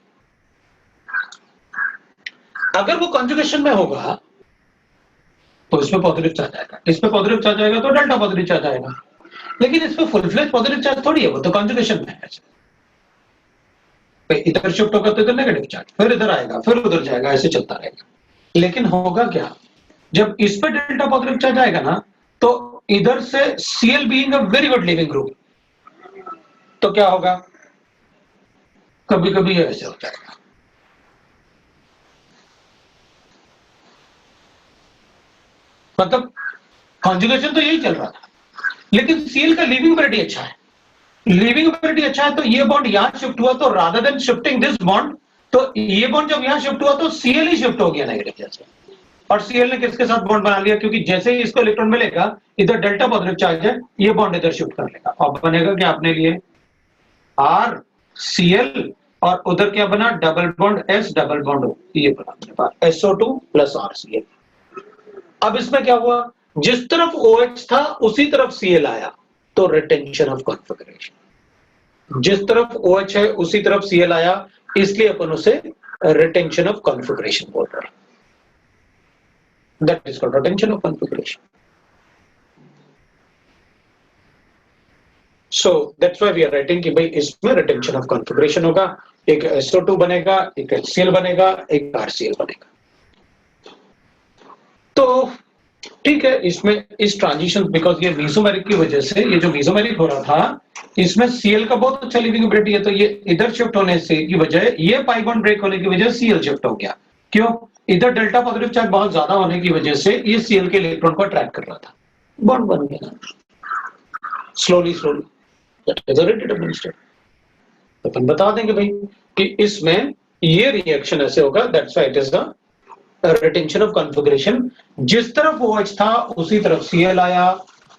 अगर वो कॉन्जुगेशन में होगा तो इसमें पॉजिटिव चार्ज आएगा, इसमें पॉजिटिव चार्ज आएगा तो डेल्टा पॉजिटिव चार्ज आएगा, लेकिन इसमें फुल फ्लेज पॉजिटिव चार्ज थोड़ी है, वो तो कॉन्जुगेशन में है, इधर शिफ्ट होगा तो इधर नेगेटिव चार्ज, फिर इधर आएगा, फिर उधर जाएगा, ऐसे चलता रहेगा। लेकिन होगा क्या, जब इस पे डेल्टा पॉजिटिव चार्ज आएगा ना, तो इधर से Cl being a very good leaving group, तो क्या होगा, कभी कभी ऐसे हो जाएगा, मतलब कॉन्जुगेशन तो यही चल रहा था, लेकिन Cl का लिविंग वेरिटी अच्छा है, लिविंग वेरिटी अच्छा है, तो ये बॉन्ड यहां शिफ्ट हुआ, तो rather than shifting this bond, तो ये बॉन्ड जब यहां शिफ्ट हुआ तो Cl ही शिफ्ट हो गया नेगेटिव जैसे, और Cl ने किसके साथ बॉन्ड बना लिया, क्योंकि जैसे ही इसको इलेक्ट्रॉन मिलेगा, इधर डेल्टा पॉजिटिव चार्ज है, ये बॉन्ड इधर शिफ्ट कर लेगा, और बनेगा क्या अपने लिए R Cl, और उधर क्या बना, double bond S double bond O, ये बना अपने पास SO2 प्लस RCl। अब इसमें क्या हुआ, जिस तरफ OH था उसी तरफ Cl आया, तो रिटेंशन ऑफ कॉन्फिगरेशन, जिस तरफ OH है उसी तरफ Cl आया, इसलिए अपन उसे रिटेंशन ऑफ कॉन्फिगरेशन बोल रहे हैं, that is called retention of configuration. So that's why we are writing कि भाई इसमें रिटेंशन ऑफ कॉन्फिगरेशन होगा, एक SO2 बनेगा, एक HCl बनेगा, एक RCl बनेगा। तो ठीक है, इसमें इस ट्रांजिशन, बिकॉज ये मीसोमेरिक की वजह से, ये जो मीसोमेरिक हो रहा था, इसमें Cl का बहुत अच्छा लिविंगबिलिटी है, तो ये इधर शिफ्ट होने से की वजह, ये पाई बॉन्ड ब्रेक होने की वजह Cl शिफ्ट हो गया, क्यों, इधर डेल्टा पॉजिटिव चार्ज बहुत ज्यादा होने की वजह से ये Cl के इलेक्ट्रॉन को अट्रैक्ट कर रहा था, बॉन्ड बन गया slowly slowly, that is a retention state. तो अपन बता देंगे भाई कि इसमें ये रिएक्शन ऐसे होगा, that's why it is the retention of configuration, जिस तरफ OH था उसी तरफ Cl आया,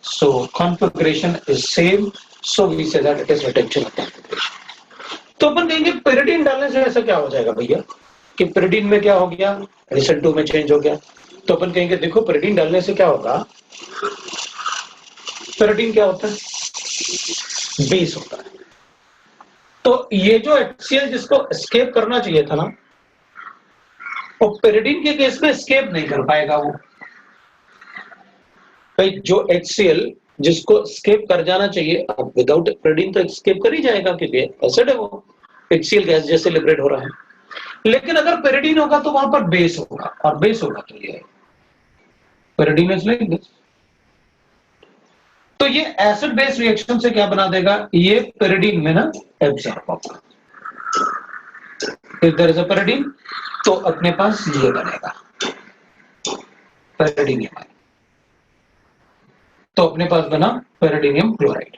so configuration is same, so we say that it is retention of configuration. तो अपन कहेंगे पेरिडीन डालने से ऐसा क्या हो जाएगा भैया, कि pyridine में क्या हो गया, SN2 में चेंज हो गया। तो अपन कहेंगे देखो pyridine डालने से क्या होगा, pyridine क्या होता है, बेस होता है। तो ये जो HCl जिसको एस्केप करना चाहिए था ना, वो pyridine के केस में एस्केप नहीं कर पाएगा वो। भाई जो HCl जिसको एस्केप कर जाना चाहिए, अब विदाउट pyridine तो एस्केप कर ही जाएगा क्योंकि एसिड है वो, HCl गैस जैसे लिबरेट हो रहा है। लेकिन अगर pyridine होगा तो वहां पर बेस होगा, और बेस होगा तो ये pyridine इज लाइक दिस। तो ये एसिड बेस रिएक्शन से क्या बना देगा, ये pyridine में ना एब्जॉर्ब होगा। If there is a pyridine तो अपने पास ये बनेगा pyridinium, तो अपने पास बना pyridinium क्लोराइड।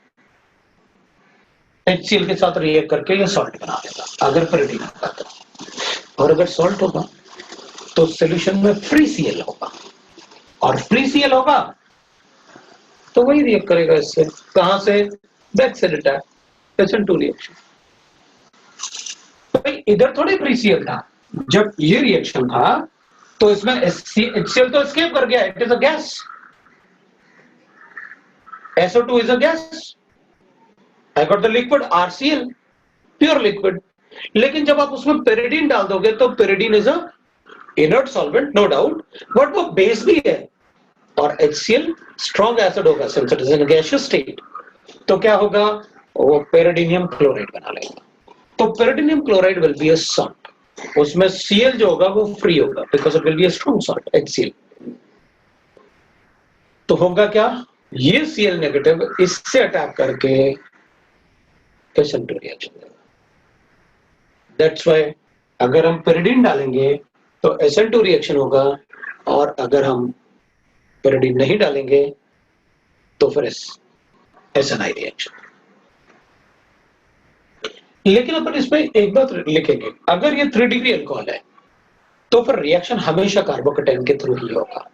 HCl के साथ रिएक्ट करके ये सॉल्ट बना देगा अगर pyridine होगा तो। और अगर सॉल्ट होगा तो सॉल्यूशन में फ्री Cl होगा, और फ्री Cl होगा तो वही रिएक्ट करेगा इससे, कहां से, बैक से अटैक, SN2 रिएक्शन। तो भाई इधर थोड़ी फ्री Cl था, जब ये रिएक्शन था तो इसमें HCl तो एस्केप कर गया, it is a gas, SO2 is a gas. I got the liquid RCl, pure liquid. लेकिन जब आप उसमें pyridine डाल दोगे तो pyridine is a inert solvent, no doubt, but वो बेस भी है, और HCl strong acid होगा since it is in a gaseous state. तो क्या होगा, वो pyridinium chloride बना लेगा। तो pyridinium chloride will be a salt. उसमें Cl जो होगा वो फ्री होगा because it will be a strong salt, HCl. तो होगा क्या, ये Cl नेगेटिव इससे अटैक करके SN2 रिएक्शन देगा। दैट्स व्हाई अगर हम pyridine डालेंगे तो SN2 रिएक्शन होगा, और अगर हम pyridine नहीं डालेंगे तो फिर SNI रिएक्शन। लेकिन अपन इसमें एक बात लिखेंगे, अगर ये 3 डिग्री अल्कोहल है तो फिर रिएक्शन हमेशा कार्बोकेटाइन के थ्रू ही होगा,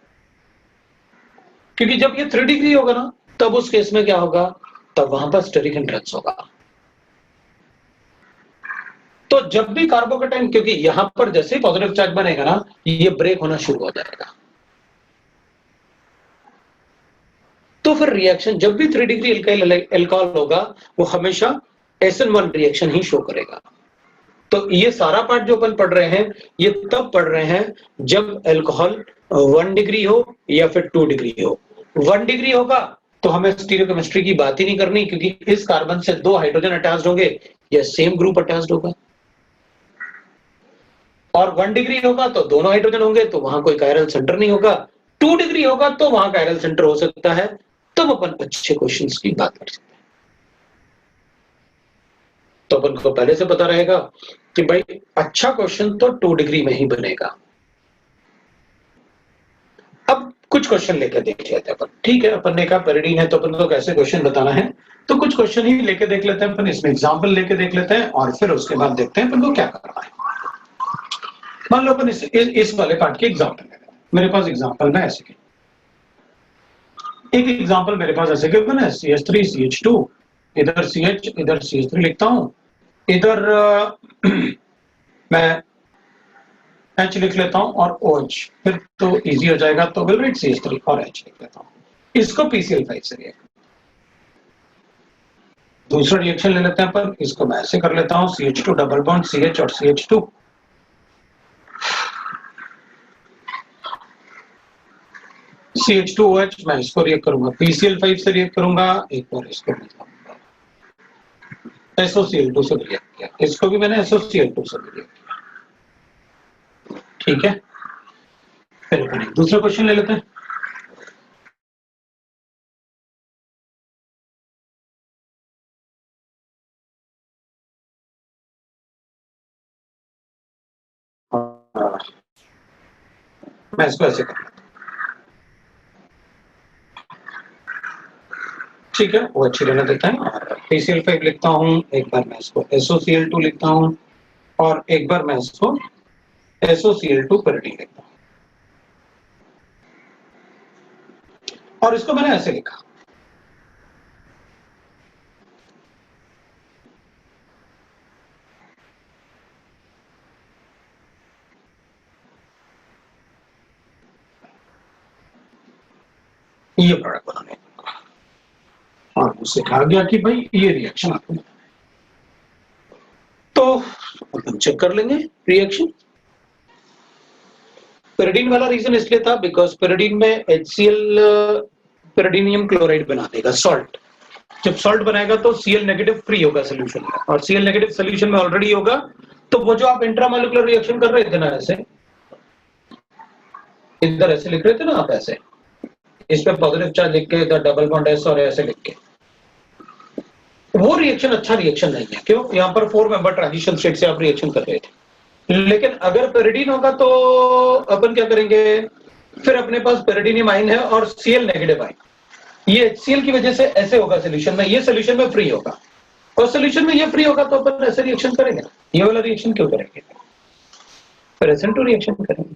क्योंकि जब ये 3 डिग्री होगा ना तब उस केस में क्या होगा, तब वहां पर स्टेरिक हिंड्रेंस होगा। तो जब भी कार्बोकेटाइन, क्योंकि यहां पर जैसे ही पॉजिटिव चार्ज बनेगा ना ये ब्रेक होना शुरू हो जाएगा, तो फिर रिएक्शन जब भी 3 डिग्री एल्काइल अल्कोहल होगा वो हमेशा SN1 रिएक्शन ही शो करेगा। तो ये सारा पार्ट जो अपन पढ़ रहे हैं ये तब पढ़ रहे हैं जब अल्कोहल 1 डिग्री हो या फिर 2 डिग्री हो। 1 डिग्री होगा तो हमें स्टीरियोकेमिस्ट्री की बात ही नहीं करनी, क्योंकि इस कार्बन से 2 हाइड्रोजन अटैच्ड होंगे या सेम ग्रुप अटैच्ड होगा। और 1 डिग्री होगा तो दोनों हाइड्रोजन होंगे तो वहां कोई कायरल सेंटर नहीं होगा। 2 डिग्री होगा तो वहां कायरल सेंटर हो सकता है, तब अपन अच्छे क्वेश्चंस की बात कर सकते हैं। तो अपन को पहले से पता रहेगा कि भाई अच्छा क्वेश्चन तो 2 डिग्री में ही बनेगा। अब कुछ क्वेश्चन लेकर देख लेते हैं अपन, ठीक है, अपन ने कहा pyridine है तो अपन को कैसे क्वेश्चन बताना है, तो कुछ क्वेश्चन ही लेके देख लेते हैं अपन, इसमें एग्जांपल लेके देख लेते हैं और फिर उसके बाद देखते हैं अपन को क्या करना है। मान लो अपन इस वाले पार्ट के एग्जांपल ले, मेरे पास एग्जांपल में ऐसे के एक एग्जांपल मेरे पास ऐसे गिवन है, CH3 CH2, इधर CH इधर CH3 लिखता हूं, इधर मैं H लिख लेता हूं और OH, फिर तो इजी हो जाएगा, तो विल राइट CH3 और H लिख लेता हूं। इसको PCl5 से रिएक्ट, दूसरा रिएक्शन ले लेते हैं अपन, इसको मैं ऐसे कर लेता हूं, CH2 डबल बॉन्ड CH और CH2, CH2OH, मैं इसको रिएक्ट करूंगा PCl5 से रिएक्ट करूंगा, एक बार इसको SOCl2 से रिएक्ट किया, इसको भी मैंने SOCl2 से रिएक्ट किया, ठीक है। फिर अपन दूसरा क्वेश्चन ले लेते हैं, मैं इसको ऐसे कर लेता हूं, ठीक है, वो अच्छी रहने देता है, और PCl5 लिखता हूं, एक बार मैं इसको SOCl2 लिखता हूं, और एक बार मैं इसको SOCl2 pyridine लिखता हूं, और इसको मैंने ऐसे लिखा, ये प्रोडक्ट बनाने का और मुझसे कहा गया कि भाई ये रिएक्शन आपको बनाना है। तो अपन चेक कर लेंगे रिएक्शन। पेरिडीन वाला रीजन इसलिए था बिकॉज पेरिडीन में HCl पेरिडीनियम क्लोराइड बना देगा सॉल्ट। जब सॉल्ट बनाएगा तो Cl नेगेटिव फ्री होगा सोल्यूशन में, और Cl नेगेटिव सोल्यूशन में ऑलरेडी होगा, तो वो जो आप इंट्रामोलिकुलर रिएक्शन कर रहे थे ना, ऐसे इधर ऐसे लिख रहे थे ना आप, ऐसे इस पे पॉजिटिव चार्ज लिख के इधर डबल बॉन्ड S और ऐसे लिख के, वो रिएक्शन अच्छा रिएक्शन नहीं है। क्यों? यहाँ पर 4 मेंबर ट्रांजिशन स्टेट से आप रिएक्शन कर रहे थे। लेकिन अगर पेरिडीन होगा तो अपन क्या करेंगे, फिर अपने पास पेरिडीनियम आयन है और Cl नेगेटिव आयन, ये HCl की वजह से ऐसे होगा सोल्यूशन में, ये सोल्यूशन में फ्री होगा, और सोल्यूशन में ये फ्री होगा तो अपन ऐसे रिएक्शन करेंगे। ये वाला रिएक्शन क्यों करेंगे? फिर SN2 रिएक्शन करेंगे,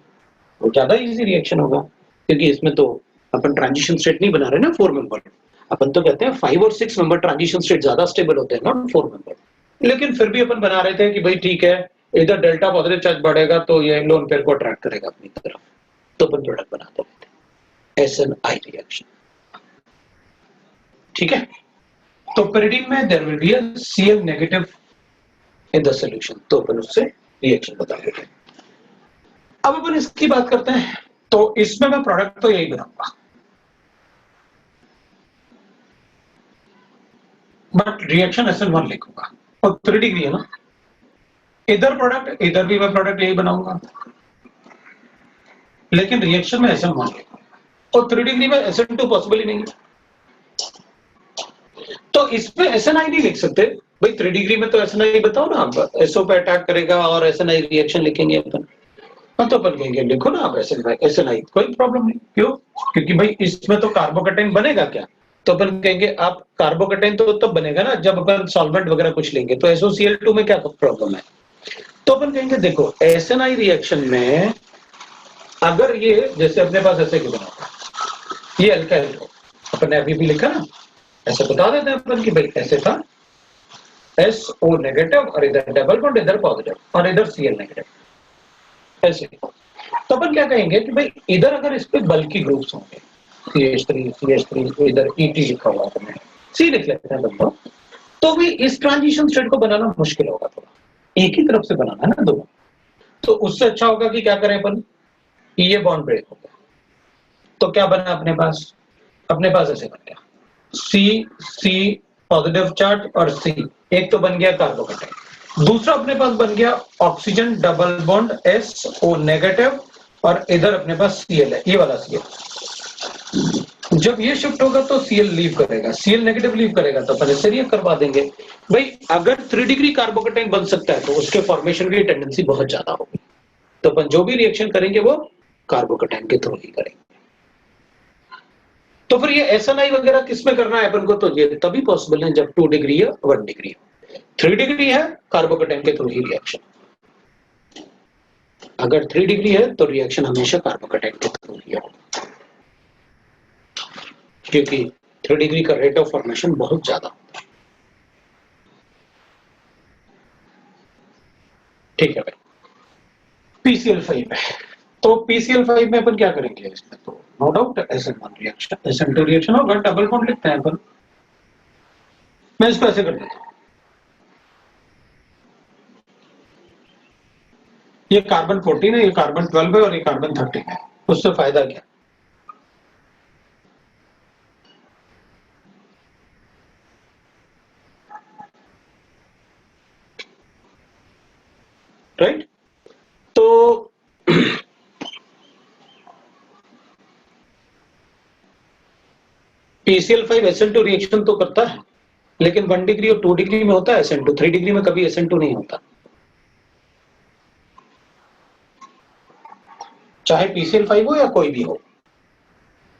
वो ज्यादा इजी रिएक्शन होगा, क्योंकि इसमें तो अपन ट्रांजिशन स्टेट नहीं बना रहे ना 4 मेंबर। अपन तो कहते हैं 5 और 6 मेंबर ट्रांजिशन स्टेट ज्यादा स्टेबल होते हैं, नॉट 4 मेंबर। लेकिन फिर भी अपन बना रहे थे कि भाई ठीक है, इधर डेल्टा पॉजिटिव चार्ज बढ़ेगा तो ये लोन पेयर को अट्रैक्ट करेगा अपनी तरफ, तो अपन प्रोडक्ट बनाते रहते हैं SNI रिएक्शन। ठीक है, तो पेरिडीन में there will be a Cl negative in the solution, तो अपन उससे रिएक्शन बता देते हैं। अब अपन इसकी बात करते हैं, तो इसमें मैं प्रोडक्ट तो यही बनाऊंगा, बट रिएक्शन SN1 लिखूंगा, और 3 डिग्री है ना, इधर प्रोडक्ट, इधर भी मैं प्रोडक्ट यही बनाऊंगा, लेकिन रिएक्शन में SN1 लिखूंगा, और 3 डिग्री में SN2 पॉसिबल ही नहीं है, तो इसमें SNI नहीं लिख सकते भाई। 3 डिग्री में तो SNI बताओ ना आप, SO पे अटैक करेगा और SNI रिएक्शन लिखेंगे अपन, तो अपन कहेंगे लिखो ना आप SNI, कोई प्रॉब्लम नहीं। क्यों? क्योंकि भाई इसमें तो कार्बोकेटाइन बनेगा क्या, तो अपन कहेंगे आप कार्बोकेटाइन तो तब बनेगा ना जब अपन सॉल्वेंट वगैरह कुछ लेंगे, तो SOCl2 में क्या प्रॉब्लम है, तो अपन कहेंगे देखो SNI रिएक्शन में अगर ये जैसे अपने पास ऐसे क्यों बना, ये अल्काइल हो, अपन ने अभी भी लिखा ना, ऐसे बता देते हैं अपन कि भाई ऐसे था SO नेगेटिव और इधर डबल बॉन्ड, इधर पॉजिटिव और इधर Cl नेगेटिव, ऐसे। तो अपन क्या कहेंगे कि भाई इधर अगर इस पे बल्कि ग्रुप्स होंगे, CH3 इधर ET लिखा हुआ है, C लिख लेते हैं बंदो, तो भी इस ट्रांजिशन स्टेट को बनाना मुश्किल होगा थोड़ा, एक ही तरफ से बनाना है ना दोनों, तो उससे अच्छा होगा कि क्या करें अपन, ये बॉन्ड ब्रेक हो गया, तो क्या बना अपने पास ऐसे बन गया C पॉजिटिव चार्ज और C, एक तो बन गया कार्बोकेटाइन, दूसरा अपने पास बन गया oxygen double bond SO negative, और इधर अपने पास Cl है, ये वाला Cl। जब ये शिफ्ट होगा तो Cl लीव करेगा, Cl नेगेटिव लीव करेगा, तो अपन इससे रिएक्ट करवा देंगे। भाई अगर 3 डिग्री कार्बोकेटाइन बन सकता है तो उसके फॉर्मेशन की टेंडेंसी बहुत ज्यादा होगी, तो अपन जो भी रिएक्शन करेंगे वो कार्बोकेटाइन के थ्रू ही करेंगे। तो फिर ये SNI वगैरह किसमें करना है अपन को, तो ये तभी पॉसिबल है जब 2 डिग्री है, 1 डिग्री है। 3 डिग्री है कार्बोकेटाइन के थ्रू ही रिएक्शन, अगर 3 डिग्री है तो रिएक्शन हमेशा कार्बोकेटाइन के थ्रू ही होगा, क्योंकि 3 डिग्री का रेट ऑफ फॉर्मेशन बहुत ज्यादा होता है। ठीक है भाई, PCl5 है, तो PCl5 में अपन क्या करेंगे इसमें, तो no doubt SN1 reaction, SN2 reaction होगा, डबल बॉन्ड लिखते हैं अपन, मैं इसको ऐसे कर देता हूं, ये कार्बन 14 है, ये कार्बन 12 है और ये कार्बन 13 है, उससे फायदा क्या, राइट? तो PCl5 SN2 रिएक्शन तो करता है, लेकिन 1 डिग्री और 2 डिग्री में होता है SN2, 3 डिग्री में कभी SN2 नहीं होता, चाहे PCl5 हो या कोई भी हो,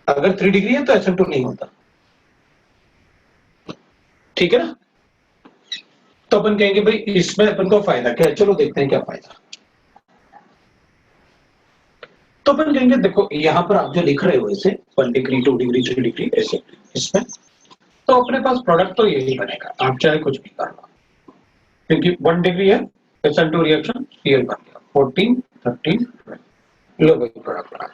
अगर 3 डिग्री है तो SN2 नहीं होता। ठीक है ना? तो अपन कहेंगे भाई इसमें अपन को फायदा क्या है, चलो देखते हैं क्या फायदा। तो अपन कहेंगे देखो यहां पर आप जो लिख रहे हो इसे 1 डिग्री 2 डिग्री 3 डिग्री ऐसे, इसमें तो अपने पास प्रोडक्ट तो यही बनेगा, आप चाहे कुछ भी कर लो, क्योंकि 1 डिग्री है, SN2 रिएक्शन Cl बन गया 14 13 12, लो भाई प्रोडक्ट बना।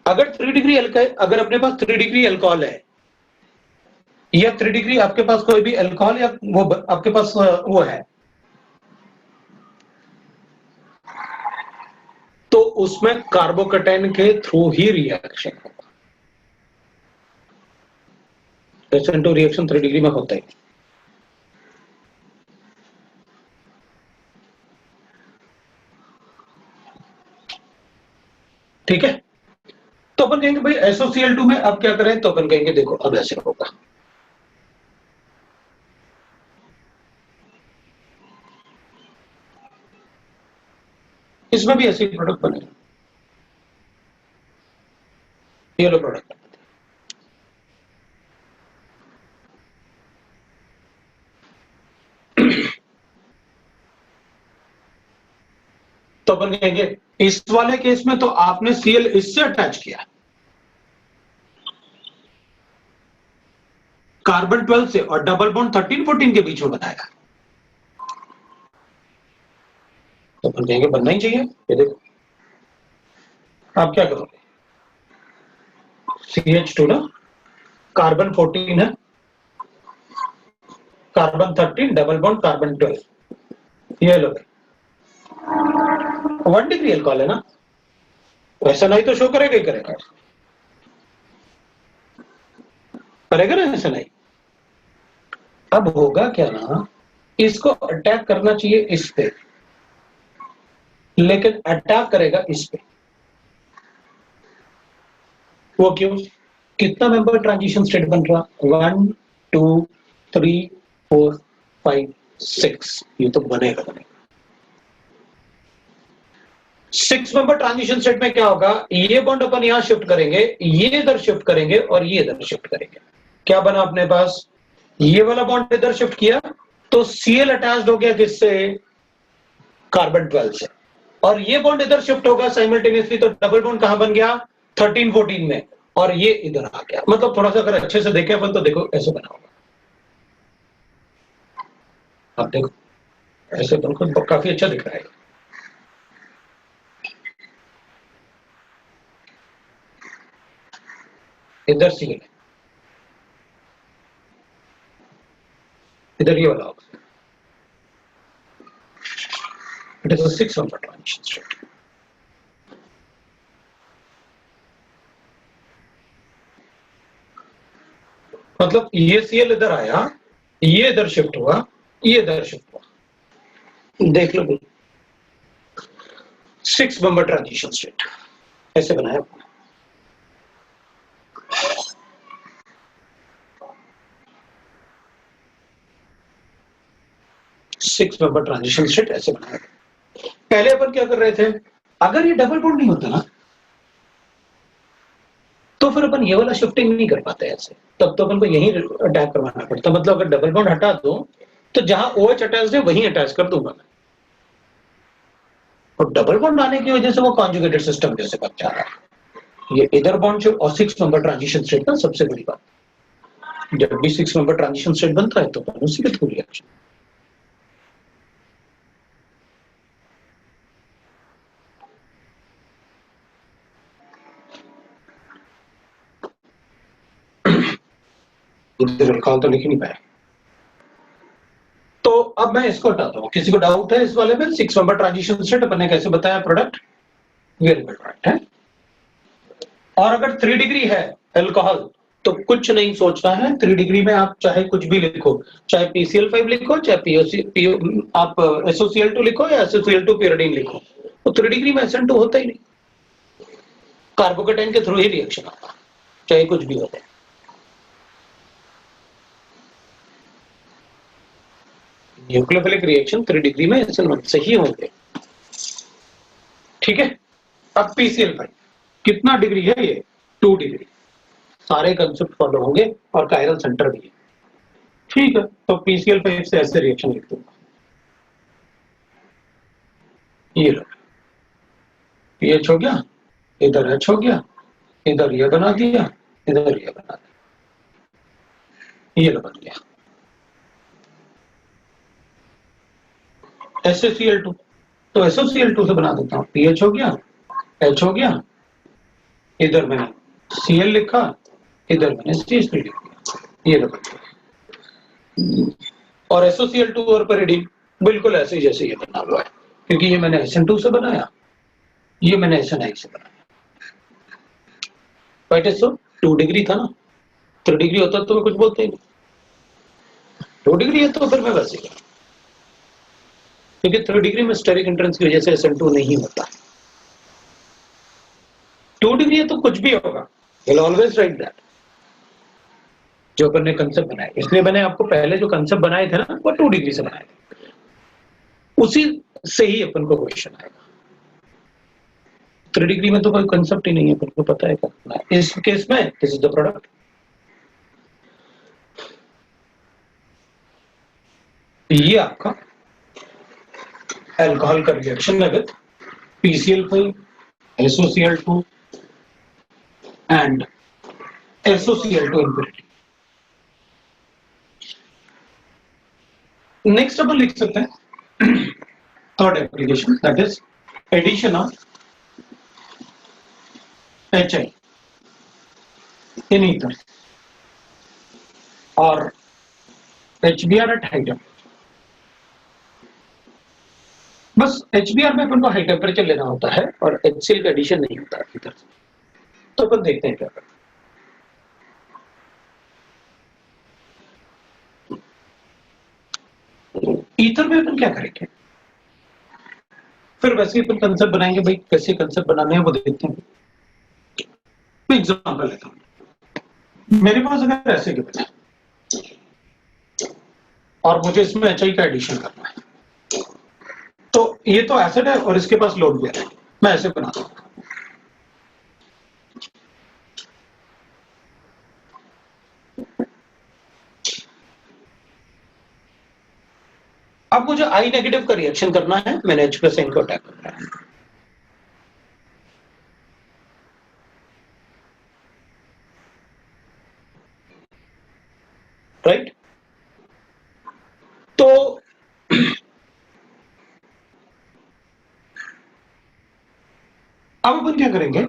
अगर 3 डिग्री अगर अपने पास 3 डिग्री अल्कोहल है या 3 डिग्री आपके पास कोई भी अल्कोहल या वो आपके पास वो है, तो उसमें कार्बोकैटायन के थ्रू ही रिएक्शन होगा। SN2 रिएक्शन 3 डिग्री में होता है। ठीक है, तो अपन कहेंगे भाई SOCl2 में अब क्या करें, तो अपन कहेंगे देखो अब ऐसे होगा। इसमें भी ऐसे ही प्रोडक्ट बनेगा, येलो प्रोडक्ट। तो अपन कहेंगे इस वाले केस में तो आपने Cl इससे अटैच किया कार्बन 12 से और डबल बॉन्ड 13 14 के बीच में बनाएगा, तो अपन कहेंगे बनना ही चाहिए। ये देखो आप क्या करोगे, CH2 ना, कार्बन 14 है, कार्बन 13 डबल बॉन्ड कार्बन 12, ये लो 1 डिग्री अल्कोहल है ना, वैसा नहीं तो शो करेगा ही करेगा, करेगा ना ऐसा नहीं। अब होगा क्या ना, इसको अटैक करना चाहिए इस पे, लेकिन अटैक करेगा इस पे। वो क्यों, कितना मेंबर ट्रांजिशन स्टेट बन रहा, 1 2 3 4 5 6, ये तो बनेगा 6 मेंबर ट्रांजिशन स्टेट में क्या होगा, ये बॉन्ड अपन यहां शिफ्ट करेंगे, ये इधर शिफ्ट करेंगे और ये इधर शिफ्ट करेंगे। क्या बना अपने पास, ये वाला बॉन्ड इधर शिफ्ट किया तो Cl अटैच्ड हो गया किससे, कार्बन 12 से, और ये बॉन्ड इधर शिफ्ट होगा साइमल्टेनियसली, तो डबल बॉन्ड कहां बन गया 13 14 में, और ये इधर आ गया। मतलब थोड़ा सा अगर अच्छे से देखें अपन तो देखो ऐसे बना होगा, आप देखो ऐसे तो काफी अच्छा दिख रहा है। इधर Cl, इधर ये वाला होगा, it is a 6 member transition state। मतलब ये Cl इधर आया, ये इधर शिफ्ट हुआ, ये इधर शिफ्ट हुआ, देख लो भाई 6 मेंबर ट्रांजिशन स्टेट ऐसे बनाया। 6 मेंबर ट्रांजिशन स्टेट ऐसे बनाया। पहले अपन क्या कर रहे थे, अगर ये डबल बॉन्ड नहीं होता ना, तो फिर अपन ये वाला शिफ्टिंग नहीं कर पाते ऐसे, तब तो अपन को यहीं अटैच करवाना पड़ता। मतलब अगर डबल बॉन्ड हटा दो तो जहां OH अटैच है वहीं अटैच कर दूंगा मैं, और डबल बॉन्ड आने की वजह से वो कॉन्जुगेटेड सिस्टम जैसे बन जा रहा है। ये इधर बॉन्ड और 6 मेंबर ट्रांजिशन स्टेट का सबसे बड़ी बात, जब भी 6 मेंबर ट्रांजिशन स्टेट बनता है तो उसी के थ्रू रिएक्शन। इधर अल्कोहल तो लिख ही नहीं पाया, तो अब मैं इसको हटाता हूं। किसी को डाउट है इस वाले में, 6 मेंबर ट्रांजिशन स्टेट अपन ने कैसे बताया प्रोडक्ट, वेरिएबल प्रोडक्ट है। और अगर 3 डिग्री है अल्कोहल तो कुछ नहीं सोचना है, 3 डिग्री में आप चाहे कुछ भी लिखो, चाहे PCl5 लिखो, चाहे आप SOCl2 लिखो या SOCl2 pyridine लिखो, तो 3 डिग्री में SN2 होता ही नहीं, कार्बोकैटायन के थ्रू ही रिएक्शन आता, चाहे कुछ भी होता है। न्यूक्लियोफिलिक रिएक्शन 3 डिग्री में SN1 से ही होंगे। ठीक है, अब PCl5 कितना डिग्री है, ये 2 डिग्री, सारे कंसेप्ट फॉलो होंगे और कायरल सेंटर भी है। ठीक है, तो PCl5 से ऐसे रिएक्शन लिख दूंगा, ये लो पीएच हो गया, इधर H हो गया, इधर ये बना दिया, इधर ये बना दिया, ये लो बन गया SaCl2। तो SOCl2 से बना देता हूं, पीएच हो गया, H हो गया, इधर मैंने Cl लिखा, इधर मैंने CH3 लिख दिया, ये लो। और SOCl2 और pyridine बिल्कुल ऐसे जैसे ये बना हुआ है, क्योंकि ये मैंने SN2 से बनाया, ये मैंने SNI से बनाया। राइट, सो 2 डिग्री था ना, 3 डिग्री होता तो मैं कुछ बोलते ही नहीं, 2 डिग्री है तो फिर मैं वैसे ही, क्योंकि 3 डिग्री में स्टेरिक एंट्रेंस की वजह से SN2 नहीं होता। 2 डिग्री है तो कुछ भी होगा, विल ऑलवेज राइट दैट, जो अपन ने कंसेप्ट बनाया। इसलिए मैंने आपको पहले जो कंसेप्ट बनाए थे ना, वो 2 डिग्री से बनाए थे, उसी से ही अपन को क्वेश्चन आएगा। 3 डिग्री में तो कोई कंसेप्ट ही नहीं है, अपन को पता है क्या इस केस में, दिस इज द प्रोडक्ट। ये आपका अल्कोहल का रिएक्शन है with PCl5, SOCl2 and SOCl2 impurity। Next अपन लिख सकते हैं third application, that is addition of HI in ether और HBr एट हाई टेम्परेचर। बस HBr में अपन को हाई टेम्परेचर लेना होता है और HCl का एडिशन नहीं होता है ईथर से। तो अपन देखते हैं क्या करते हैं। ईथर में अपन क्या करेंगे, फिर वैसे ही अपन कंसेप्ट बनाएंगे। भाई कैसे कंसेप्ट बनाने हैं वो देखते हैं। मैं एग्जांपल लेता हूं, मेरे पास अगर ऐसे गिवन है और मुझे इसमें HI का एडिशन करना है, तो ये तो एसिड है और इसके पास लोड भी है, मैं ऐसे बनाता हूं। अब मुझे I नेगेटिव का रिएक्शन करना है, मैंने H प्लस को अटैक करना है। राइट, तो अब अपन क्या करेंगे,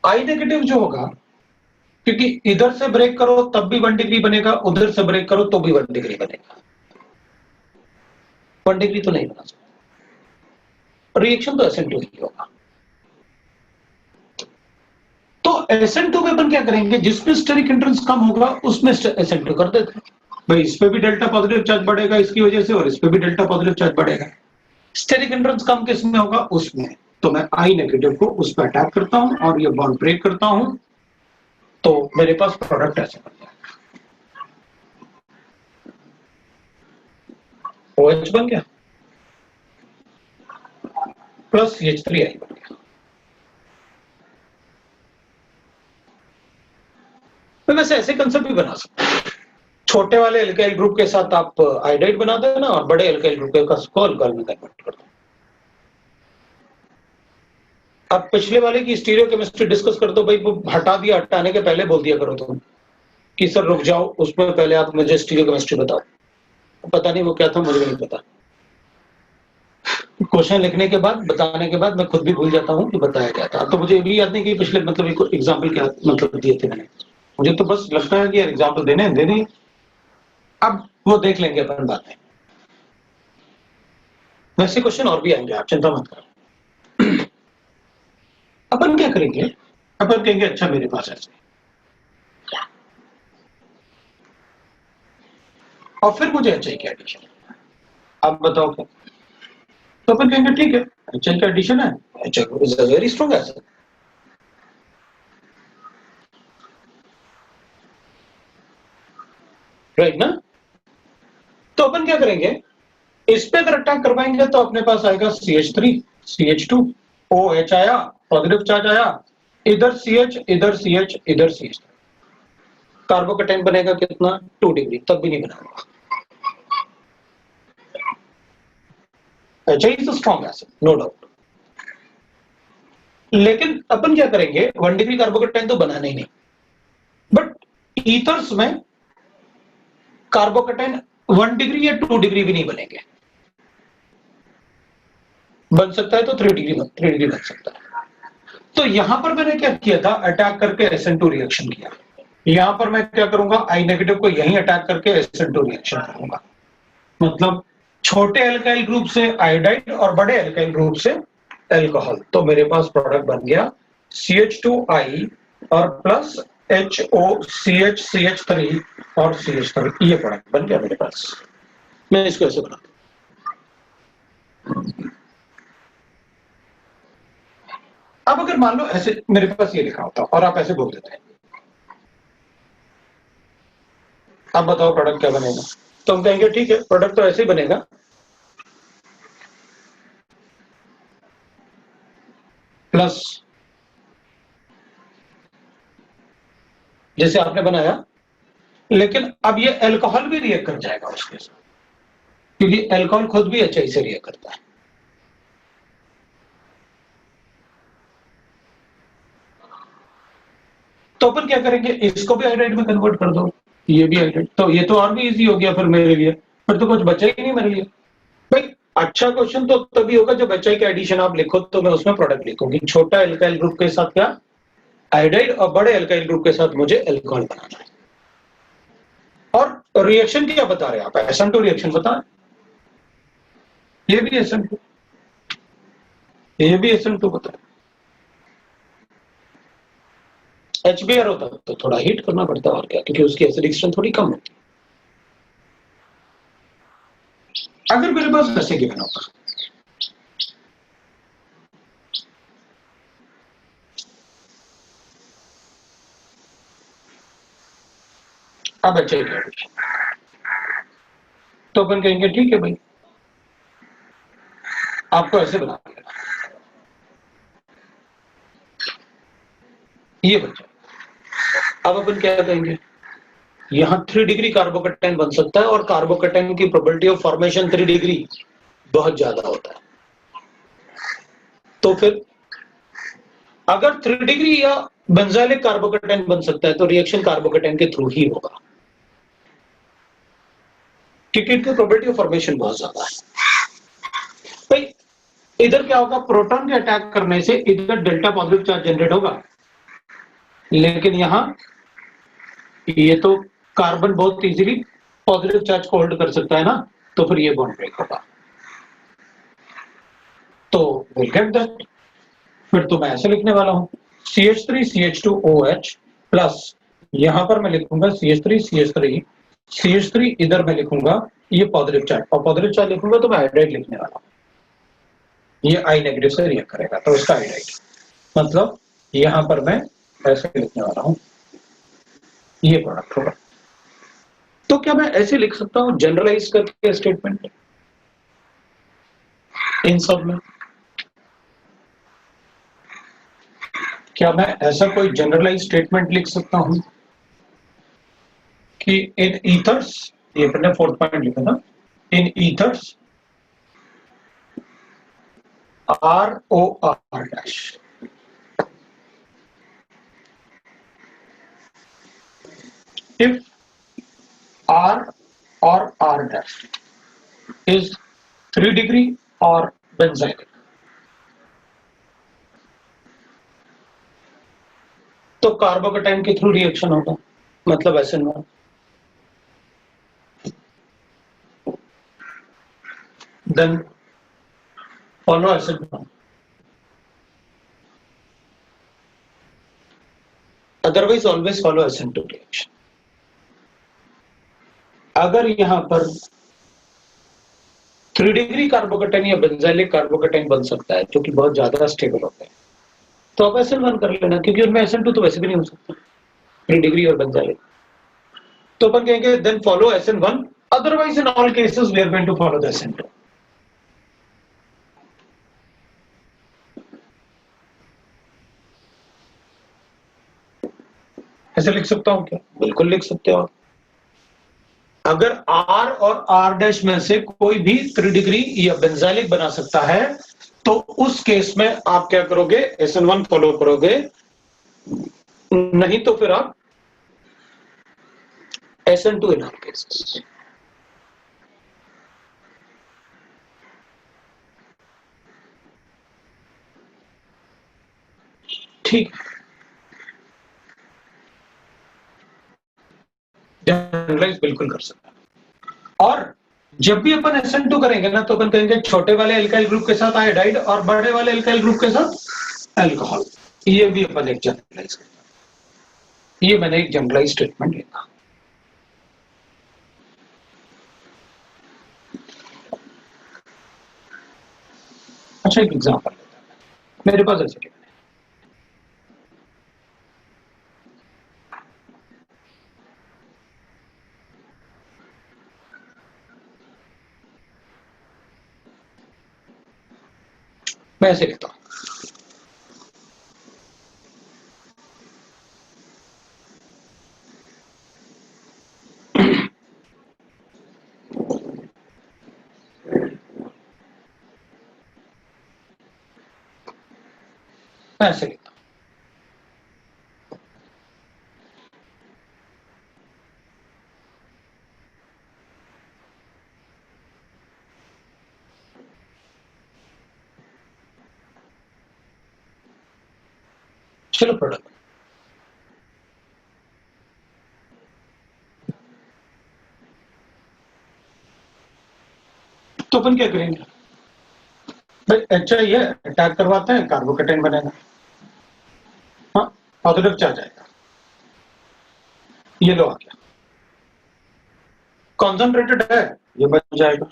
I नेगेटिव जो होगा, क्योंकि इधर से ब्रेक करो तब भी 1 डिग्री बनेगा, उधर से ब्रेक करो तो भी 1 डिग्री बनेगा, 1 डिग्री तो नहीं बना सकता। रिएक्शन तो SN2 ही होगा। तो SN2 में अपन क्या करेंगे, जिसमें स्टेरिक एंट्रेंस कम होगा उसमें SN2 कर देते हैं। भाई इस पे भी डेल्टा पॉजिटिव चार्ज बढ़ेगा इसकी वजह से, और इस पे भी डेल्टा पॉजिटिव चार्ज बढ़ेगा। स्टेरिक एंट्रेंस कम किस में होगा, उसमें। तो मैं I नेगेटिव को उस पर अटैक करता हूं और ये बॉन्ड ब्रेक करता हूं, तो मेरे पास प्रोडक्ट ऐसे बन जाएगा। OH बन गया प्लस CH3I बन गया। मैं वैसे ऐसे कंसेप्ट भी बना सकता हूं, छोटे वाले एल्काइल ग्रुप के साथ आप आयोडाइड बना देना और बड़े एल्काइल ग्रुप के को अल्कोहल में कन्वर्ट कर दो। अब पिछले वाले की स्टीरियोकेमिस्ट्री डिस्कस कर दो भाई, वो हटा दिया, हटाने के पहले बोल दिया करो तुम कि सर रुक जाओ, उसमें पहले आप मुझे स्टीरियोकेमिस्ट्री बताओ। पता नहीं वो क्या था, मुझे नहीं पता। क्वेश्चन लिखने के बाद, बताने के बाद मैं खुद भी भूल जाता हूँ कि बताया क्या था। तो मुझे ये भी याद नहीं कि पिछले मतलब एग्जाम्पल क्या मतलब दिए थे मैंने, मुझे तो बस लगता है कि यार एग्जाम्पल देने देने। अब वो देख लेंगे अपन बाद में, वैसे क्वेश्चन और भी आएंगे, आप चिंता मत करो। अपन क्या करेंगे, अपन कहेंगे अच्छा मेरे पास ऐसे, और फिर मुझे HI का एडिशन, आप बताओ क्या। तो अपन कहेंगे ठीक है HI का एडिशन है, HI is a very strong acid. Right ना, तो अपन क्या करेंगे, इस पे अगर अटैक करवाएंगे तो अपने पास आएगा CH3 CH2 OH आया, पॉजिटिव चार्ज आया, इधर CH इधर CH इधर CH, कार्बोकैटायन बनेगा कितना, 2 डिग्री, तब भी नहीं बनाऊंगा। HI is a strong acid, no doubt. लेकिन अपन क्या करेंगे, 1 डिग्री कार्बोकैटायन तो बनाना ही नहीं, बट ईथर्स में कार्बोकैटायन 1 डिग्री या 2 डिग्री भी नहीं बनेंगे। बन सकता है तो 3 डिग्री बन सकता है। तो यहां पर मैंने क्या किया था, अटैक करके SN2 रिएक्शन किया। यहां पर मैं क्या करूंगा, I नेगेटिव को यहीं अटैक करके SN2 रिएक्शन करूंगा। मतलब छोटे एल्काइल ग्रुप से आयोडाइड और बड़े एल्काइल ग्रुप से एल्कोहल। तो मेरे पास प्रोडक्ट बन गया CH2I और प्लस HOCH3 और CH3, ये प्रोडक्ट बन गया मेरे पास। मैं इसको ऐसे बना, अब अगर मान लो ऐसे मेरे पास ये लिखा होता और आप ऐसे बोल देते हैं, अब बताओ प्रोडक्ट क्या बनेगा, तो हम कहेंगे ठीक है प्रोडक्ट तो ऐसे ही बनेगा, प्लस जैसे आपने बनाया, लेकिन अब ये अल्कोहल भी रिएक्ट कर जाएगा उसके साथ, क्योंकि अल्कोहल खुद भी HI से रिएक्ट करता है। तो अपन क्या करेंगे, इसको भी आयोडाइड में कन्वर्ट कर दो, ये भी आयोडाइड, तो ये तो और भी इजी हो गया फिर मेरे लिए, फिर तो कुछ बचा ही नहीं मेरे लिए। भाई अच्छा क्वेश्चन तो तभी होगा जब HI का एडिशन आप लिखो, तो मैं उसमें प्रोडक्ट लिखूंगी, छोटा एल्काइल ग्रुप के साथ क्या आयोडाइड और बड़े एल्काइल ग्रुप के साथ मुझे अल्कोहल बनाना है। और रिएक्शन क्या बता रहे हैं आप, SN2 रिएक्शन बता रहे हैं, ये भी SN2, ये भी SN2 बता रहे हैं। HBr होता तो थोड़ा हीट करना पड़ता और क्या, क्योंकि उसकी एसिडिक स्ट्रेंथ थोड़ी कम होती है। अगर मेरे पास ऐसे गिवन होता, अब HI का एडिशन, तो अपन कहेंगे ठीक है भाई आपको ऐसे बना देना, ये बच्चा। अब अपन क्या कहेंगे, यहां 3 डिग्री कार्बोकेटाइन बन सकता है और कार्बोकेटाइन की प्रोबेबिलिटी ऑफ फॉर्मेशन 3 डिग्री बहुत ज्यादा होता है। तो फिर अगर 3 डिग्री या बेंजाइलिक कार्बोकेटाइन बन सकता है तो रिएक्शन कार्बोकेटाइन के थ्रू ही होगा, क्योंकि इनकी प्रोबेबिलिटी ऑफ फॉर्मेशन बहुत ज्यादा है। भाई इधर क्या होगा, प्रोटॉन के अटैक करने से इधर डेल्टा पॉजिटिव चार्ज जनरेट होगा, लेकिन यहां ये तो कार्बन बहुत इजीली पॉजिटिव चार्ज को होल्ड कर सकता है ना, तो फिर ये बॉन्ड ब्रेक होगा। तो विल गेट दैट, फिर तो मैं ऐसे लिखने वाला हूं CH3 CH2OH प्लस, यहां पर मैं लिखूंगा CH3 CH3 CH3, इधर मैं लिखूंगा ये पॉजिटिव चार्ज, और पॉजिटिव चार्ज लिखूंगा तो मैं आयोडाइड लिखने वाला हूं, ये I नेगेटिव से रिएक्ट करेगा तो इसका आयोडाइड, मतलब यहां पर मैं ऐसे लिखने वाला हूं, ये प्रोडक्ट होगा। तो क्या मैं ऐसे लिख सकता हूं जनरलाइज करके स्टेटमेंट इन सब में, क्या मैं ऐसा कोई जनरलाइज स्टेटमेंट लिख सकता हूं कि इन ईथर्स, ये मैंने 4th पॉइंट लिखा था, इन ethers ROR dash if R or R dash is 3 degree or benzylic, तो कार्बोकेटाइन के थ्रू रिएक्शन होगा, मतलब ऐसे ना, then follow acid bond, otherwise always follow SN2 reaction. अगर यहां पर 3 डिग्री कार्बोकेटाइन या बेंजाइलिक कार्बोकेटाइन बन सकता है जो कि बहुत ज्यादा स्टेबल होता है, तो आप SN1 कर लेना, क्योंकि उनमें SN2 तो वैसे भी नहीं हो सकता 3 डिग्री और बेंजाइलिक, तो अपन कहेंगे then follow SN1, otherwise in all cases we are going to follow the SN2। ऐसे लिख सकता हूं क्या, बिल्कुल लिख सकते हो आप। अगर R और R डैश में से कोई भी 3 डिग्री या बेंजाइलिक बना सकता है, तो उस केस में आप क्या करोगे, SN1 फॉलो करोगे, नहीं तो फिर आप SN2 इन ऑल केसेस। ठीक, जनरलाइज बिल्कुल कर सकते हैं। और जब भी अपन SN2 करेंगे ना, तो अपन कहेंगे छोटे वाले एल्काइल ग्रुप के साथ आयोडाइड और बड़े वाले एल्काइल ग्रुप के साथ अल्कोहल। ये भी अपन एक जनरलाइज करते हैं। ये मैंने एक जनरलाइज स्टेटमेंट लिखा। अच्छा, एक एग्जांपल लेते हैं। मेरे पास ऐसे क्या, मैं ऐसे लिखता हूँ, मैं ऐसे लिखता हूँ, चलो प्रोडक्ट। तो अपन क्या करेंगे भाई, अच्छा ये अटैक करवाते हैं, कार्बोकेटाइन बनेगा, हाँ, पॉजिटिव चार्ज आएगा, ये लो आ गया, कॉन्सेंट्रेटेड है, ये बन जाएगा,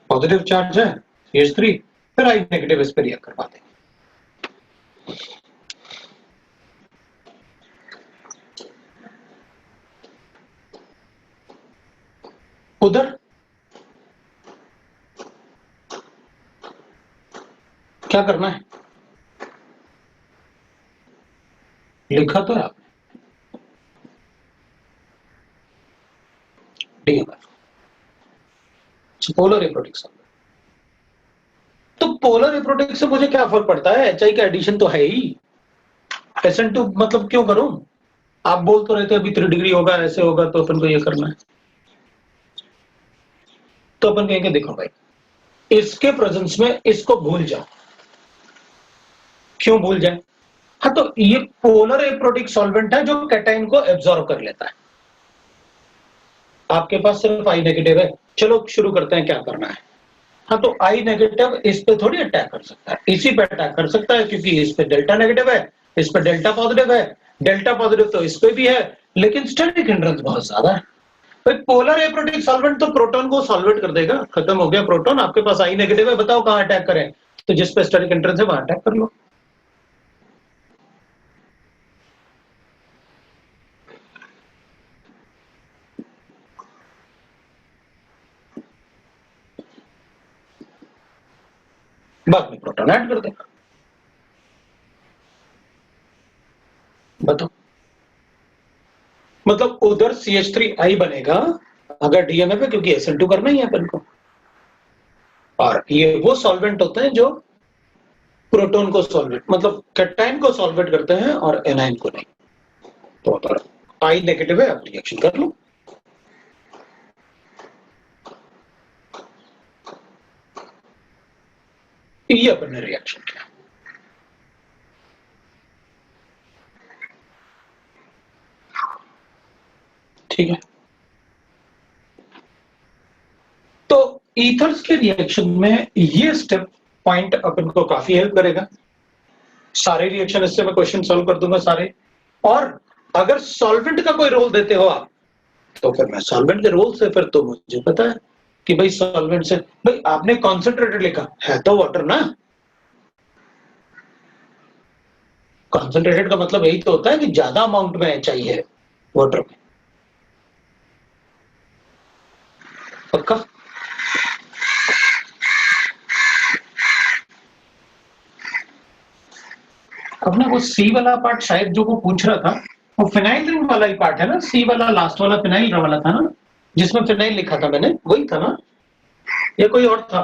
पॉजिटिव चार्ज है CH3, फिर I नेगेटिव इस पर रिएक्ट करवा देंगे। उधर क्या करना है, लिखा तो है आपने DMF, पोलर एप्रोटिक सॉल्वेंट। तो पोलर एप्रोटिक से मुझे क्या फर्क पड़ता है, HI का एडिशन तो है ही, SN2 मतलब क्यों करूं? आप बोल तो रहे थे अभी 3 डिग्री होगा, ऐसे होगा, तो अपन को ये करना है। तो अपन कहेंगे देखो भाई, इसके प्रेजेंस में इसको भूल जाओ। क्यों भूल जाए? हाँ, तो ये पोलर एप्रोटिक सॉल्वेंट है जो कैटाइन को एब्जॉर्ब कर लेता है। आपके पास सिर्फ I नेगेटिव है, चलो शुरू करते हैं क्या करना है। हाँ, तो I नेगेटिव इस पे थोड़ी अटैक कर सकता है, इसी पे अटैक कर सकता है, क्योंकि इस पे डेल्टा नेगेटिव है, इस पे डेल्टा पॉजिटिव है, डेल्टा पॉजिटिव तो इस पे भी है, लेकिन स्टेरिक हिंड्रेंस बहुत ज्यादा है। भाई पोलर एप्रोटिक सॉल्वेंट तो प्रोटॉन को सॉल्वेट कर देगा, खत्म हो गया प्रोटॉन। आपके पास I नेगेटिव है, बताओ कहां अटैक करें? तो जिस पे स्टेरिक हिंड्रेंस है वहां अटैक कर लो। बाद में प्रोटॉन ऐड कर देगा। बताओ, मतलब उधर CH3I बनेगा अगर DMF है, क्योंकि SN2 करना ही है अपन को, और ये वो सॉल्वेंट होते हैं जो प्रोटॉन को सॉल्वेट, मतलब कैटाइन को सॉल्वेट करते हैं और एनाइन को नहीं। तो अगर I नेगेटिव है, आप रिएक्शन कर लो। ये अपन ने रिएक्शन किया, ठीक है। तो ईथर्स के रिएक्शन में ये स्टेप पॉइंट अपन को काफी हेल्प करेगा। सारे रिएक्शन इससे मैं क्वेश्चन सॉल्व कर दूंगा सारे। और अगर सॉल्वेंट का कोई रोल देते हो आप, तो फिर मैं सॉल्वेंट के रोल से, फिर तो मुझे पता है कि भाई सॉल्वेंट से, भाई आपने कॉन्सेंट्रेटेड लिखा है तो वाटर ना, कॉन्सेंट्रेटेड का मतलब यही तो होता है कि ज्यादा अमाउंट में चाहिए वाटर में, पक्का। अपने वो सी वाला पार्ट शायद जो वो पूछ रहा था, वो फिनाइल रिंग वाला ही पार्ट है ना, सी वाला लास्ट वाला फिनाइल वाला था ना, जिसमें फिनाइल लिखा था मैंने, वही था ना, या कोई और था?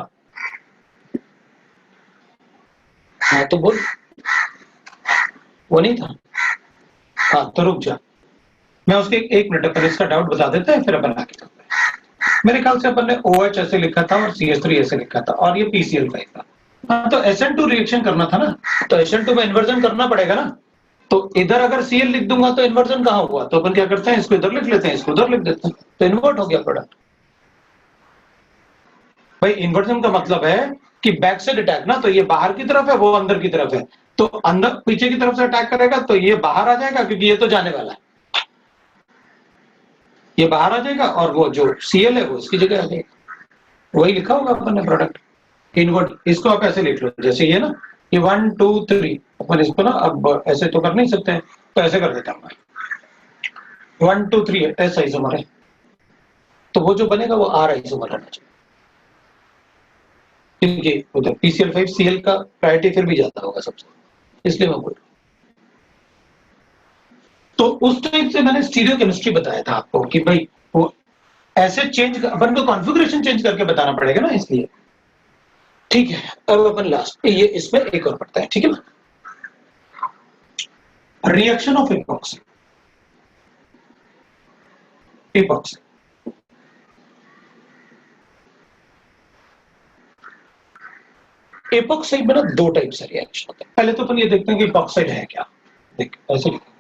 हाँ तो बोल, वो नहीं था? हाँ तो रुक जा, मैं उसके 1 मिनट अपन इसका डाउट बता देते हैं, फिर अपन आगे चलते हैं। मेरे ख्याल से अपन ने OH ऐसे लिखा था और CH3 ऐसे लिखा था, और ये PCl5 था। हाँ, तो SN2 रिएक्शन करना था ना, तो SN2 में इन्वर्जन करना पड़ेगा ना। तो इधर अगर Cl लिख दूंगा तो इन्वर्जन कहाँ हुआ, तो अपन क्या करते हैं, इसको इधर लिख लेते हैं, इसको उधर लिख देते हैं, तो इन्वर्ट हो गया प्रोडक्ट। भाई इन्वर्जन का मतलब है कि बैक साइड अटैक ना, तो ये बाहर की तरफ है, वो अंदर की तरफ है, तो अंदर पीछे की तरफ से अटैक करेगा तो ये बाहर आ जाएगा, क्योंकि ये तो जाने वाला है, ये बाहर आ जाएगा, और वो जो Cl है वो इसकी जगह आ जाएगा। वही लिखा होगा अपन ने प्रोडक्ट इनवर्ट। इसको आप ऐसे लिख लो, जैसे ये ना, ये 1 2 3, अपन इसको ना अब ऐसे तो कर नहीं सकते हैं, तो ऐसे कर देता हूं मैं, 1 2 3 एस आइसोमर है, तो वो जो बनेगा वो R आइसोमर होना चाहिए, क्योंकि उधर PCl5Cl का प्रायोरिटी फिर भी ज्यादा होगा सबसे, इसलिए मैं बोल रहा हूं। तो उस टाइप से मैंने स्टीरियो केमिस्ट्री बताया था आपको कि भाई वो ऐसे चेंज, अपन को कॉन्फ़िगरेशन चेंज करके बताना पड़ेगा ना, इसलिए। ठीक है, अब अपन लास्ट ये इसमें एक और पढ़ते हैं, ठीक है ना। Reaction of epoxy, epoxy epoxide में ना दो टाइप से रिएक्शन होते हैं। पहले तो अपन ये देखते हैं कि इपॉक्साइड है क्या। देख ऐसे लिखो,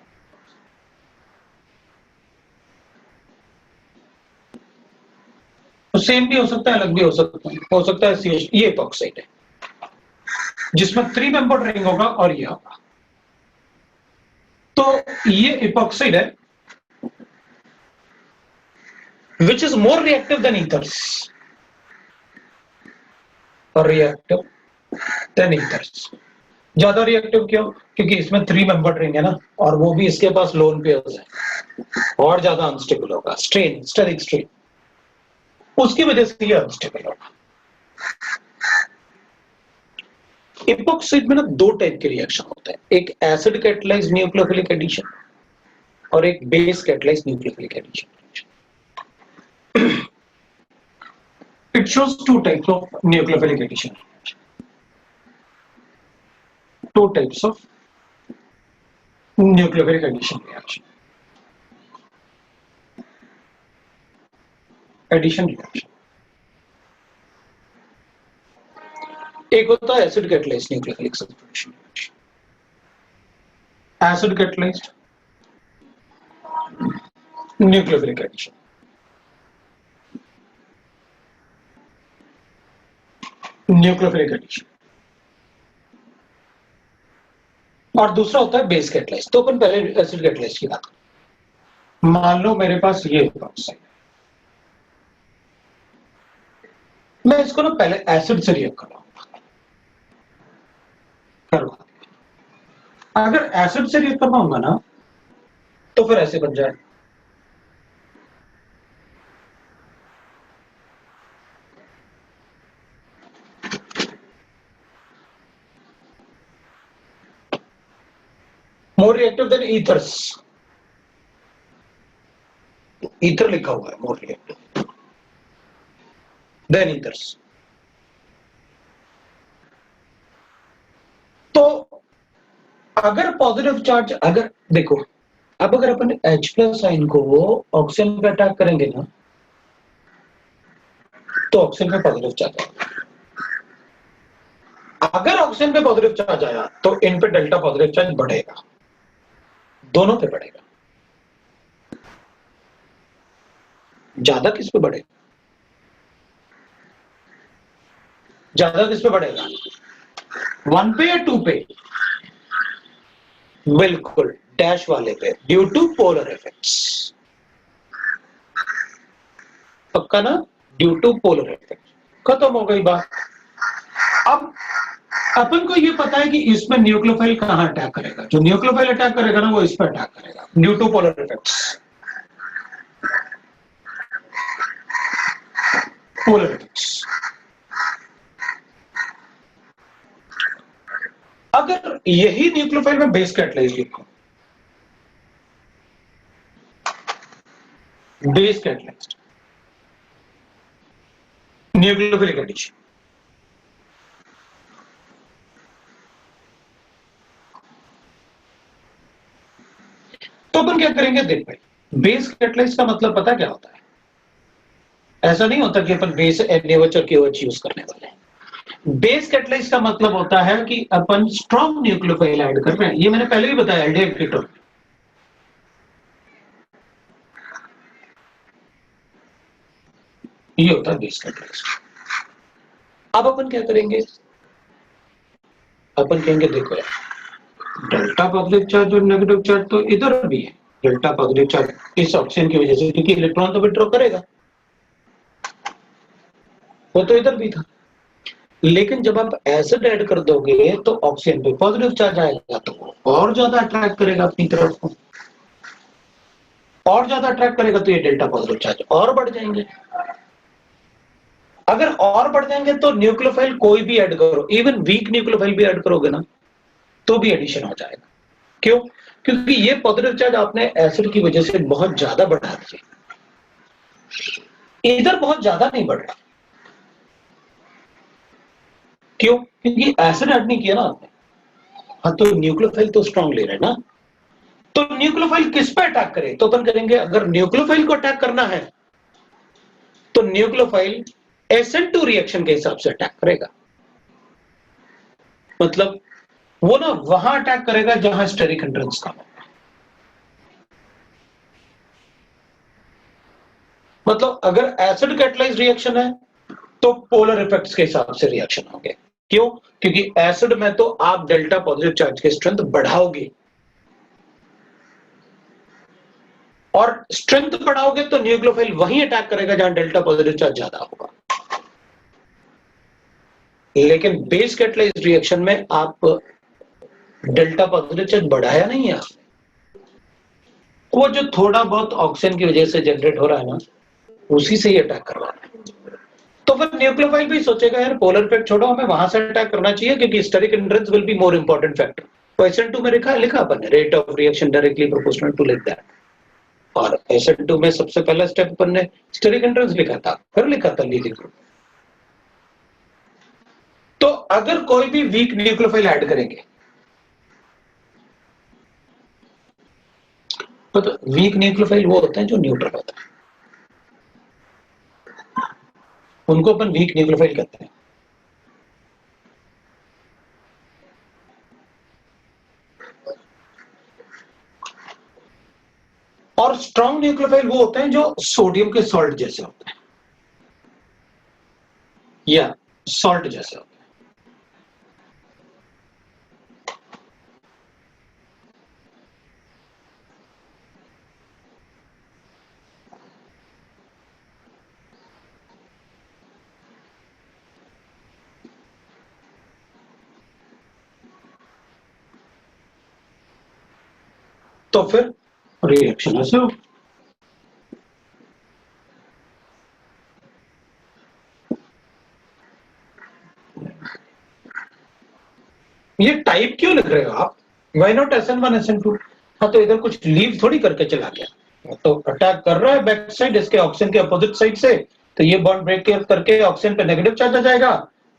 तो सेम भी हो सकता है, अलग भी हो सकता है CH, ये इपॉक्साइड है जिसमें 3 मेंबर्ड रिंग होगा और ये होगा, तो ये इपॉक्साइड है which is more reactive than ethers, और reactive than ethers। ज्यादा रिएक्टिव क्यों, क्योंकि इसमें 3 मेंबर्ड रिंग है ना, और वो भी इसके पास लोन पेयर्स है, और ज्यादा अनस्टेबल होगा, स्ट्रेन स्टेरिक स्ट्रेन, उसकी वजह से ये अनस्टेबल होगा। इपॉक्साइड में ना दो टाइप के रिएक्शन होते हैं, एक एसिड कैटालाइज्ड न्यूक्लियोफिलिक एडिशन और एक base catalysed nucleophilic addition. It shows two types of nucleophilic addition. Two types of nucleophilic addition reaction. Addition reaction. एक होता है acid catalysed nucleophilic substitution reaction, acid catalysed nucleophilic addition, nucleophilic addition, और दूसरा होता है base catalysed. तो अपन पहले acid catalysed की बात करें। मान लो मेरे पास ये इपॉक्साइड, मैं इसको ना पहले एसिड से रिएक्ट करवाऊंगा, अगर एसिड से रिएक्ट करवाऊंगा ना तो फिर ऐसे बन जाए, more reactive than ethers, ether लिखा हुआ है, मोर रिएक्टिव देन ईथर्स। तो अगर पॉजिटिव चार्ज, अगर देखो, अब अगर अपन H+ आयन को ऑक्सीजन पे अटैक करेंगे ना, तो ऑक्सीजन पे पॉजिटिव चार्ज आएगा। अगर ऑक्सीजन पे पॉजिटिव चार्ज आया तो इन पे डेल्टा पॉजिटिव चार्ज बढ़ेगा, दोनों पे बढ़ेगा। ज्यादा किस पे बढ़ेगा, ज्यादा किस पे बढ़ेगा, 1 पे या 2 पे, बिल्कुल डैश वाले पे, ड्यू टू पोलर इफेक्ट्स। पक्का ना, ड्यू टू पोलर इफेक्ट। खत्म हो गई बात। अब अपन को ये पता है कि इसमें न्यूक्लियोफाइल कहां अटैक करेगा, जो न्यूक्लियोफाइल अटैक करेगा ना वो इस पर अटैक करेगा, due to polar effects, polar effects. अगर यही न्यूक्लियोफाइल में बेस कैटालाइज्ड लिखूं, बेस कैटालाइज्ड न्यूक्लियोफिलिक एडिशन, तो अपन क्या करेंगे, देख भाई, बेस कैटालाइज्ड का मतलब पता क्या होता है। ऐसा नहीं होता कि अपन बेस NaOH और KOH यूज करने वाले हैं, बेस कैटलाइज का मतलब होता है कि अपन स्ट्रॉन्ग न्यूक्लियोफाइल ऐड कर रहे हैं, ये मैंने पहले भी बताया एल्डिहाइड कीटोन। ये होता है बेस कैटलाइज। अब अपन क्या करेंगे, अपन कहेंगे देखो यार, डेल्टा पॉजिटिव चार्ज और नेगेटिव चार्ज तो इधर भी है। डेल्टा पॉजिटिव चार्ज इस ऑक्सीजन की वजह से, क्योंकि इलेक्ट्रॉन तो विड्रॉ करेगा, वो तो इधर भी था। लेकिन जब आप एसिड ऐड कर दोगे तो ऑक्सीजन पे पॉजिटिव चार्ज आएगा, तो वो और ज्यादा अट्रैक्ट करेगा अपनी तरफ को, और ज्यादा अट्रैक्ट करेगा, तो ये डेल्टा पॉजिटिव चार्ज और बढ़ जाएंगे। अगर और बढ़ जाएंगे तो न्यूक्लियोफाइल कोई भी ऐड करो, इवन वीक न्यूक्लियोफाइल भी ऐड करोगे ना, तो भी एडिशन हो जाएगा। क्यों? क्योंकि ये पॉजिटिव चार्ज आपने एसिड की वजह से बहुत ज्यादा बढ़ा दिए, इधर बहुत ज्यादा नहीं बढ़ रहा। क्यों? क्योंकि एसिड ऐड नहीं किया ना आपने। हाँ, तो न्यूक्लियोफाइल तो स्ट्रांग ले रहे हैं ना, तो न्यूक्लियोफाइल किस पे अटैक करे, तो अपन करेंगे अगर न्यूक्लियोफाइल को अटैक करना है तो न्यूक्लियोफाइल SN2 रिएक्शन के हिसाब से अटैक करेगा। मतलब वो ना वहां अटैक करेगा जहां स्टेरिक हिंड्रेंस कम है। मतलब अगर एसिड कैटलाइज रिएक्शन है तो पोलर इफेक्ट्स के हिसाब से रिएक्शन होंगे। क्यों? क्योंकि एसिड में तो आप डेल्टा पॉजिटिव चार्ज की स्ट्रेंथ बढ़ाओगे, और स्ट्रेंथ बढ़ाओगे तो न्यूक्लियोफाइल वहीं अटैक करेगा जहां डेल्टा पॉजिटिव चार्ज ज्यादा होगा। लेकिन बेस कैटलाइज रिएक्शन में आप डेल्टा पॉजिटिव चार्ज बढ़ाया नहीं है, वो जो थोड़ा बहुत ऑक्सीजन की वजह से जनरेट हो रहा है ना, उसी से ही अटैक कर रहा है। तो फिर न्यूक्लियोफाइल भी सोचेगा यार पोलर इफेक्ट छोड़ो, हमें वहां से अटैक करना चाहिए, क्योंकि steric hindrance will be more important factor. तो SN2 में लिखा अपन rate of reaction directly proportional to like that, और SN2 में सबसे पहला स्टेप अपन ने स्टेरिक हिंड्रेंस लिखा था, फिर लिखा था लीविंग ग्रुप। तो अगर कोई भी वीक न्यूक्लियोफाइल ऐड करेंगे, तो वीक न्यूक्लियोफाइल वो होते हैं जो न्यूट्रल होता है, उनको अपन वीक न्यूक्लियोफाइल कहते हैं। और स्ट्रॉन्ग न्यूक्लियोफाइल वो होते हैं जो सोडियम के सॉल्ट जैसे होते हैं, या सॉल्ट जैसे होते हैं। तो फिर रिएक्शन ऐसे हो। ये टाइप क्यों लिख रहे हो आप? Why not SN1 SN2? हाँ, तो इधर कुछ लीव थोड़ी करके चला गया, तो अटैक कर रहा है बैक साइड इसके ऑक्सीजन के अपोजिट साइड से, तो ये बॉन्ड ब्रेक करके ऑक्सीजन पे नेगेटिव चार्ज आ जाएगा,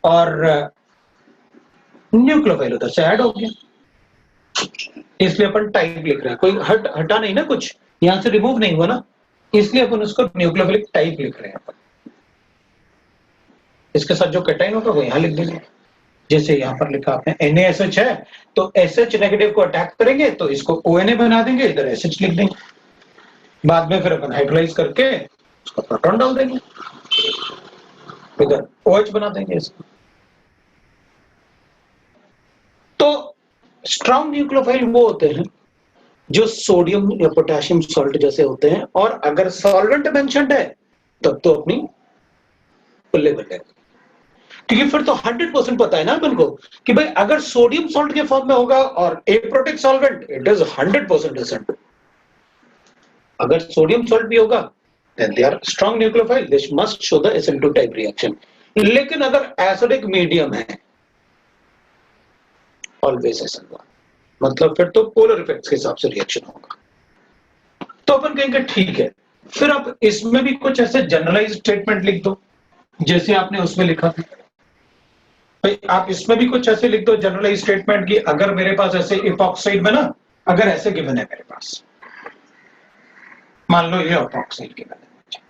और न्यूक्लियोफाइल उधर से ऐड हो गया। इसलिए अपन टाइप लिख रहे हैं, कोई हटा नहीं ना, कुछ यहां से रिमूव नहीं हुआ ना, इसलिए अपन उसको न्यूक्लियोफिलिक टाइप लिख रहे हैं अपन। इसके साथ जो कैटाइन होगा वो यहां लिख देंगे, जैसे यहां पर लिखा आपने NaSH है, तो SH नेगेटिव को अटैक करेंगे तो इसको ONA बना देंगे, इधर SH लिख देंगे, बाद में फिर अपन हाइड्रोलाइज करके उसका प्रोटॉन डाल देंगे, इधर OH बना देंगे इसको। तो स्ट्रॉन्ग न्यूक्लियोफाइल वो होते हैं जो सोडियम या पोटेशियम सॉल्ट जैसे होते हैं, और अगर सॉल्वेंट मेंशन्ड है तब तो अपनी बल्ले बल्ले, क्योंकि फिर तो 100% पता है ना अपन को कि भाई अगर सोडियम सॉल्ट के फॉर्म में होगा और aprotic solvent, it is 100% SN2। अगर सोडियम सॉल्ट भी होगा then they are strong nucleophile, they must show the SN2 type reaction। लेकिन अगर एसिडिक मीडियम है, ऑलवेज SN1, मतलब फिर तो पोलर इफेक्ट्स के हिसाब से रिएक्शन होगा। तो अपन कहेंगे ठीक है, फिर आप इसमें भी कुछ ऐसे जनरलाइज स्टेटमेंट लिख दो जैसे आपने उसमें लिखा था। भाई आप इसमें भी कुछ ऐसे लिख दो जनरलाइज स्टेटमेंट की, अगर मेरे पास ऐसे इपॉक्साइड में ना, अगर ऐसे गिवन है मेरे पास, मान लो ये इपॉक्साइड गिवन है,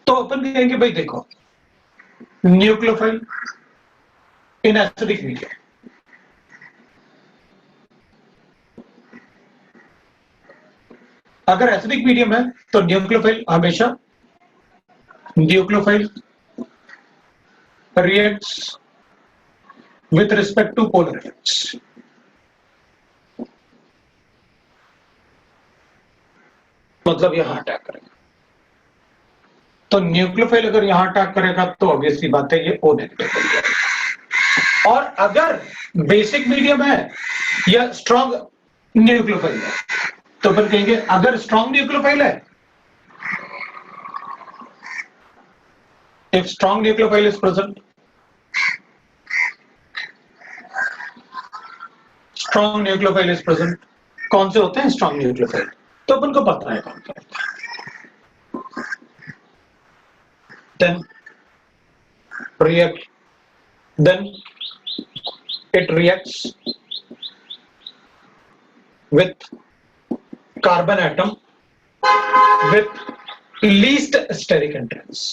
तो अपन कहेंगे भाई देखो न्यूक्लियोफाइल इन एसिडिक मीडियम। अगर एसिडिक मीडियम है तो न्यूक्लियोफाइल हमेशा nucleophile reacts with respect to polar effects. मतलब यहां अटैक करेगा, तो न्यूक्लियोफाइल अगर यहां अटैक करेगा तो ऑब्वियसली बात है ये ओ नेगेटिव बन जाएगा। और अगर बेसिक मीडियम है या स्ट्रॉन्ग न्यूक्लियोफाइल है तो फिर कहेंगे अगर स्ट्रॉन्ग न्यूक्लियोफाइल है, if strong nucleophile is present, strong nucleophile is present. कौन से होते हैं स्ट्रॉन्ग न्यूक्लियोफाइल? तो अपन को पता है कौन सा होता है। then react then it reacts with carbon atom with least steric entrance।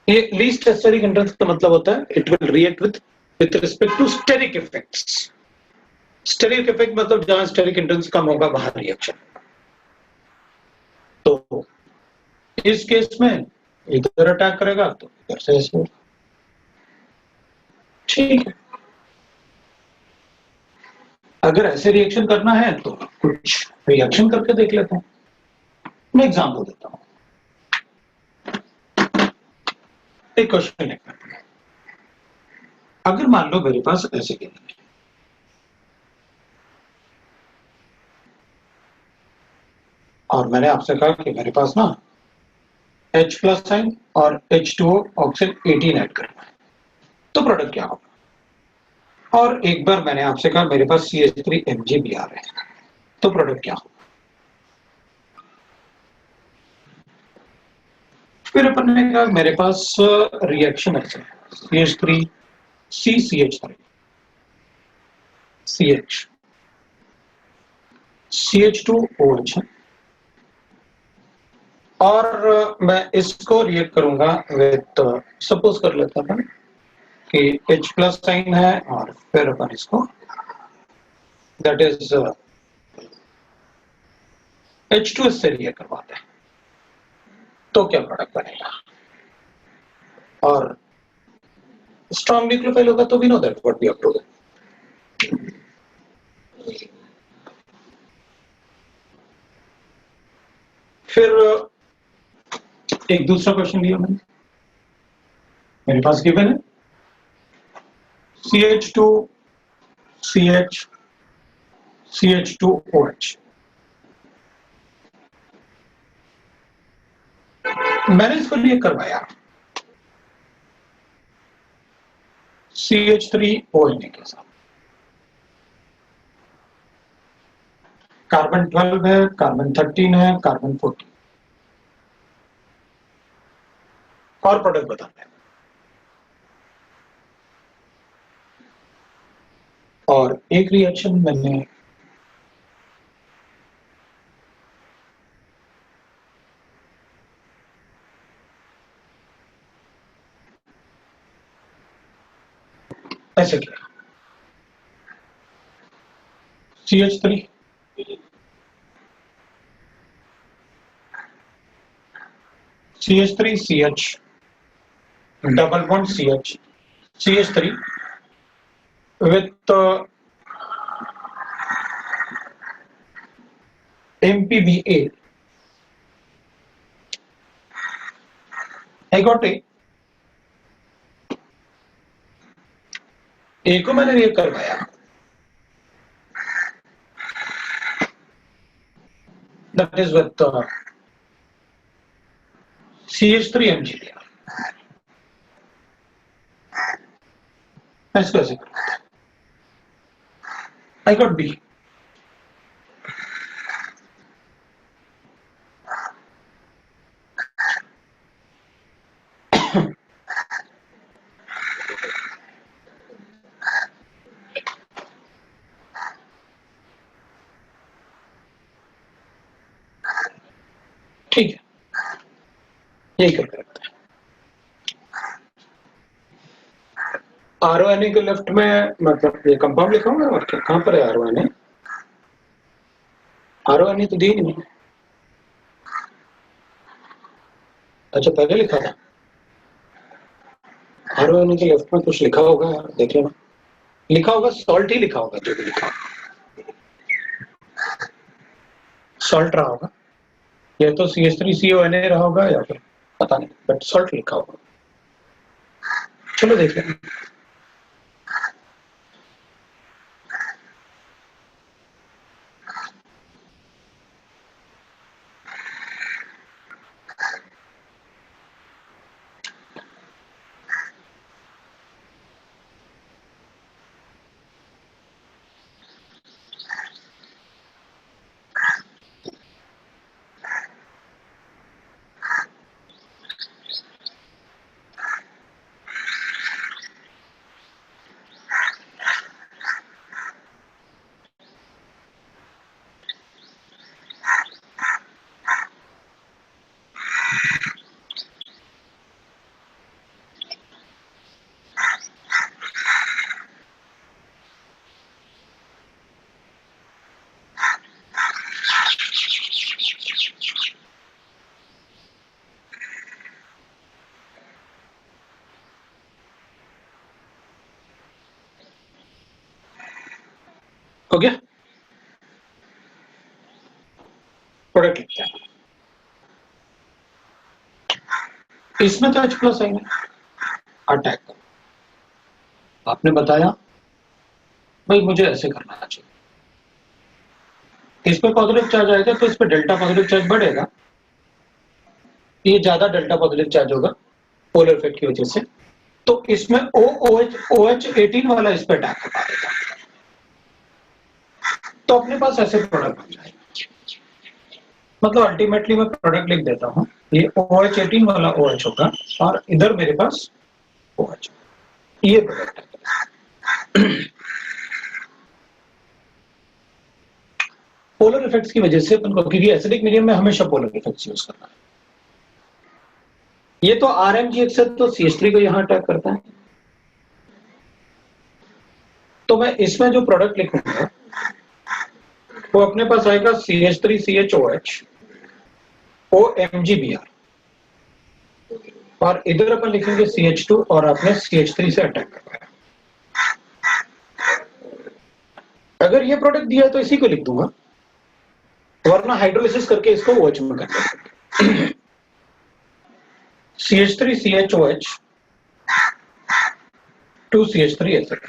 ये least steric entrance का मतलब होता है it will react with respect to steric effects। steric effect मतलब जहां steric entrance कम होगा वहां रिएक्शन। तो इस केस में इधर अटैक करेगा तो इधर से ऐसे, ठीक है। अगर ऐसे रिएक्शन करना है तो कुछ रिएक्शन करके देख लेता हूं। मैं एग्जांपल देता हूं। एक क्वेश्चन है, अगर मान लो मेरे पास ऐसे गेंद है और मैंने आपसे कहा कि मेरे पास ना H प्लस साइन और H2O ऑक्सीजन 18 ऐड करना है, तो प्रोडक्ट क्या होगा? और एक बार मैंने आपसे कहा मेरे पास CH3MgBr है, तो प्रोडक्ट क्या होगा? फिर अपन ने कहा मेरे पास रिएक्शन है CH3 CCH3 CH CH2OH है, और मैं इसको रिएक्ट करूंगा विथ, सपोज कर लेता था कि H प्लस साइन है और फिर अपन इसको दैट इज H2 से रिएक्ट करवाते हैं, तो क्या प्रोडक्ट बनेगा? और स्ट्रॉन्ग न्यूक्लियोफाइल होगा तो we know that what we have to do. फिर एक दूसरा क्वेश्चन लिया मैंने, मेरे पास गिवन है CH2 CH CH2OH। मैंने इसको रिएक्ट करवाया CH3ONA के साथ। कार्बन 12 है, कार्बन 13 है, कार्बन 14, और प्रोडक्ट बताते हैं। और एक रिएक्शन मैंने ऐसे किया CH3 CH3 CH double bond CH CH3 with MPBA। I got A को मैंने रिएक्ट करवाया, that is with CH3MgBr। इसको ऐसे करवाते हैं, I got B। ठीक है, यही करके रखते हैं। RONA के लेफ्ट में मतलब ये कंपाउंड लिखा होगा और क्या, कहाँ पर है RONA? RONA तो दी नहीं। अच्छा पहले लिखा था। RONA के लेफ्ट में कुछ लिखा होगा यार, देख लेना। लिखा होगा सॉल्ट ही लिखा होगा, जो भी लिखा होगा सॉल्ट रहा होगा, या तो CH3CONA रहा होगा या फिर पता नहीं, बट सॉल्ट लिखा होगा। चलो देख लेंगे। हो गया, प्रोडक्ट लिखते हैं। इसमें तो H+ आएंगे, अटैक करो। आपने बताया भाई मुझे ऐसे करना चाहिए, इस पर पॉजिटिव चार्ज आएगा तो इस पर डेल्टा पॉजिटिव चार्ज बढ़ेगा, ये ज्यादा डेल्टा पॉजिटिव चार्ज होगा पोलर इफेक्ट की वजह से, तो इसमें OH18 वाला इस पर अटैक कर देगा, तो अपने पास ऐसे प्रोडक्ट बन जाएगा। मतलब अल्टीमेटली मैं प्रोडक्ट लिख देता हूं, ये OH18 वाला OH होगा और इधर मेरे पास OH, ये प्रोडक्ट है। पोलर इफेक्ट्स की वजह से अपन को, क्योंकि एसिडिक मीडियम में हमेशा पोलर इफेक्ट्स यूज करना है। ये तो RMGH से तो CH3 को यहां अटैक करता है, तो मैं इसमें जो प्रोडक्ट लिखूंगा वो अपने पास आएगा CH3CHOH OMGBr, और इधर अपन लिखेंगे CH2 और आपने CH3 से अटैक करवाया। अगर ये प्रोडक्ट दिया है तो इसी को लिख दूंगा, वरना हाइड्रोलिसिस करके इसको OH में कर देंगे। CH3CHOH 2CH3 acid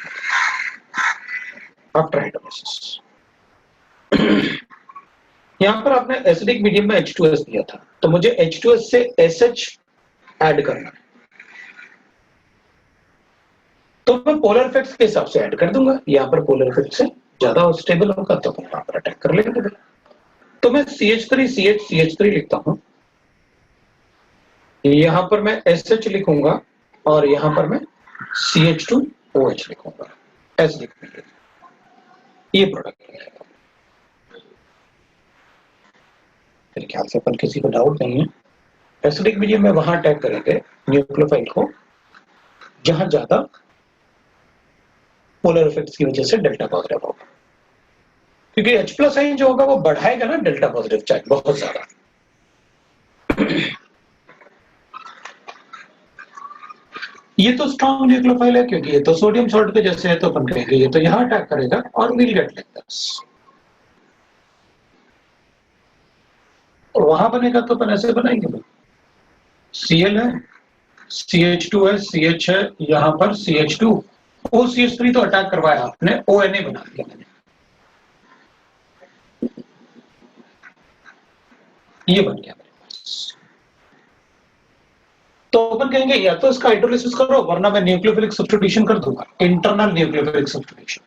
after hydrolysis. यहां पर आपने एसिडिक मीडियम में H2S दिया था, तो मुझे H2S से SH ऐड करना है, तो मैं पोलर इफेक्ट्स के हिसाब से ऐड कर दूंगा। यहां पर पोलर इफेक्ट से ज्यादा स्टेबल होगा तो वहां पर अटैक कर लेंगे। तो मैं CH3CH3 लिखता हूं, यहां पर मैं SH लिखूंगा और यहां पर मैं CH2OH लिखूंगा, एसिडिक मीडियम, ये प्रोडक्ट है। मेरे ख्याल से अपन किसी को डाउट नहीं है। एसिडिक मीडियम में वहां अटैक करेंगे न्यूक्लियोफाइल को जहां ज्यादा पोलर इफेक्ट्स की वजह से डेल्टा पॉजिटिव होगा, क्योंकि H+ आयन जो होगा वो बढ़ाएगा ना डेल्टा पॉजिटिव चार्ज बहुत ज्यादा। ये तो स्ट्रॉन्ग न्यूक्लियोफाइल है, क्योंकि ये तो सोडियम सॉल्ट के जैसे है, तो अपन कहेंगे ये तो यहां अटैक करेगा और विल गेट लाइक दिस। और वहां बनेगा तो अपन ऐसे बनाएंगे, Cl है, CH2 है, CH है, यहां पर CH2, OCH3 तो अटैक करवाया आपने, ONA बना दिया मैंने, ये बन गया मेरे पास। तो अपन कहेंगे या तो इसका हाइड्रोलिसिस करो, वरना मैं न्यूक्लियोफिलिक सब्स्टिट्यूशन कर दूंगा, इंटरनल न्यूक्लियोफिलिक सब्स्टिट्यूशन।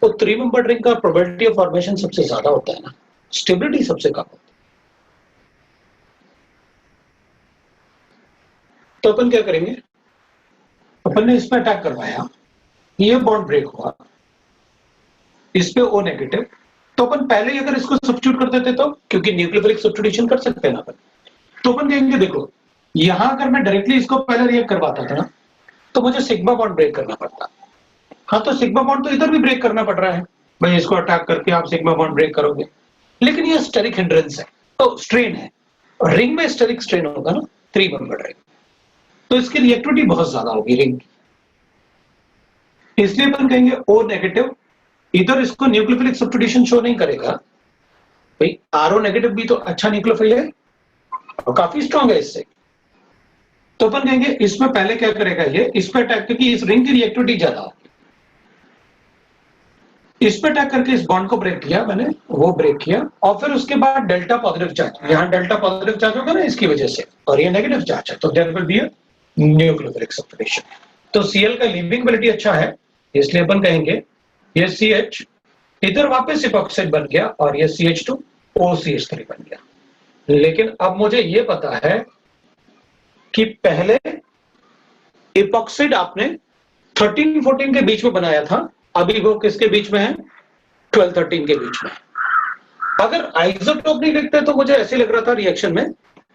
तो 3 मेंबर रिंग का प्रोबेबिलिटी ऑफ फॉर्मेशन सबसे ज्यादा होता है ना, स्टेबिलिटी सबसे कम होती है। तो अपन क्या करेंगे, अपन ने इसमें अटैक करवाया, ये बॉन्ड ब्रेक हुआ, इस पे O नेगेटिव, तो अपन पहले ही अगर इसको सब्स्टिट्यूट कर देते तो, क्योंकि न्यूक्लियोफिलिक सब्स्टिट्यूशन कर सकते हैं ना अपन, तो अपन कहेंगे देखो यहां अगर मैं डायरेक्टली इसको पहले रिएक्ट करवाता था ना तो मुझे सिग्मा बॉन्ड ब्रेक करना पड़ता। हाँ तो सिग्मा बॉन्ड तो इधर भी ब्रेक करना पड़ रहा है भाई, इसको अटैक करके आप सिग्मा बॉन्ड ब्रेक करोगे, लेकिन ये स्टेरिक हिंड्रेंस है तो स्ट्रेन है, और रिंग में स्टेरिक स्ट्रेन होगा ना 3 बन पड़ रहेगा, तो इसकी रिएक्टिविटी बहुत ज्यादा होगी रिंग की, इसलिए अपन कहेंगे ओ नेगेटिव। इधर इसको न्यूक्लियोफिलिक सब्स्टिट्यूशन शो नहीं करेगा भाई, आरओ नेगेटिव भी तो अच्छा न्यूक्लियोफाइल है और काफी स्ट्रांग है इससे, तो अपन कहेंगे इसमें पहले क्या करेगा ये, इस पे अटैक, क्योंकि इस रिंग की रिएक्टिविटी ज्यादा होगी, इस पे अटैक करके इस बॉन्ड को ब्रेक किया मैंने, वो ब्रेक किया, और फिर उसके बाद डेल्टा पॉजिटिव चार्ज, यहाँ डेल्टा पॉजिटिव चार्ज होगा ना इसकी वजह से, और ये नेगेटिव चार्ज है, तो there will be a nucleophilic substitution. तो Cl का लीविंग एबिलिटी अच्छा है, इसलिए अपन कहेंगे ये CH इधर वापस इपॉक्साइड बन गया और ये CH2 OCH3 बन गया। लेकिन अब मुझे ये पता है कि पहले इपॉक्साइड आपने 13-14 के बीच में बनाया था, अभी वो किसके बीच में है, 12-13 के बीच में। अगर आइसोटोप नहीं लिखते तो मुझे ऐसे लग रहा था रिएक्शन में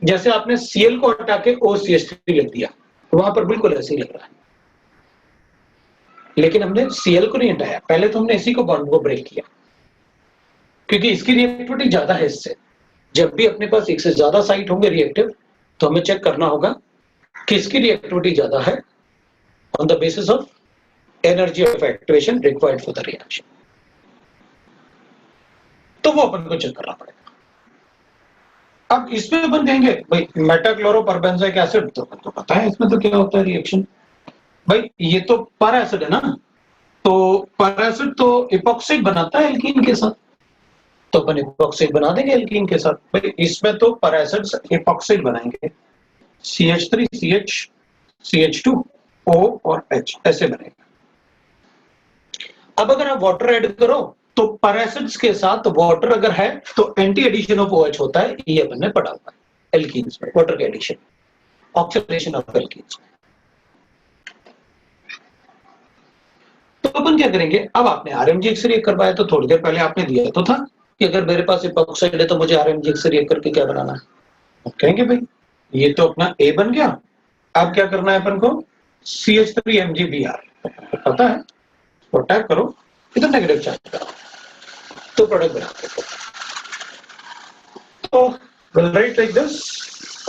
जैसे आपने Cl को हटा के OCH3 लिख दिया, वहां पर बिल्कुल ऐसे ही लग रहा है, लेकिन हमने Cl को नहीं हटाया, पहले तो हमने इसी को बॉन्ड को ब्रेक किया, क्योंकि इसकी रिएक्टिविटी ज्यादा है इससे। जब भी अपने पास एक से ज्यादा साइट होंगे रिएक्टिव, तो हमें चेक करना होगा किसकी रिएक्टिविटी ज्यादा है on the basis of energy of activation required for the reaction, तो वो अपन को चेक करना पड़ेगा। अब इसमें अपन कहेंगे भाई मेटाक्लोरोपरबेंजोइक एसिड, तो अपन को पता है इसमें तो क्या होता है रिएक्शन, भाई ये तो पर एसिड है ना, तो पर एसिड तो इपॉक्साइड बनाता है एल्कीन के साथ, तो अपन इपॉक्साइड बना देंगे एल्कीन के साथ। भाई इसमें तो पर एसिड इपॉक्साइड बनाएंगे, CH3 CH CH2 O और H ऐसे बनेगा। अब अगर आप वाटर ऐड करो तो पर एसिड्स के साथ वाटर अगर है तो एंटी एडिशन ऑफ OH होता है, ये अपन ने पढ़ा हुआ है एल्कीन्स में, वाटर के एडिशन, ऑक्सीडेशन ऑफ एल्कीन्स। तो अपन क्या करेंगे, अब आपने RMGX से रिएक्ट करवाया, तो थोड़ी देर पहले आपने दिया तो था कि अगर मेरे पास इपॉक्साइड है तो मुझे RMGX से रिएक्ट करके क्या बनाना है, अब कहेंगे भाई ये तो अपना A बन गया, अब क्या करना है अपन को, CH3MgBr पता है, तो अटैक करो, इधर नेगेटिव चार्ज करो, तो प्रोडक्ट बनाते हैं। तो विल राइट लाइक दिस,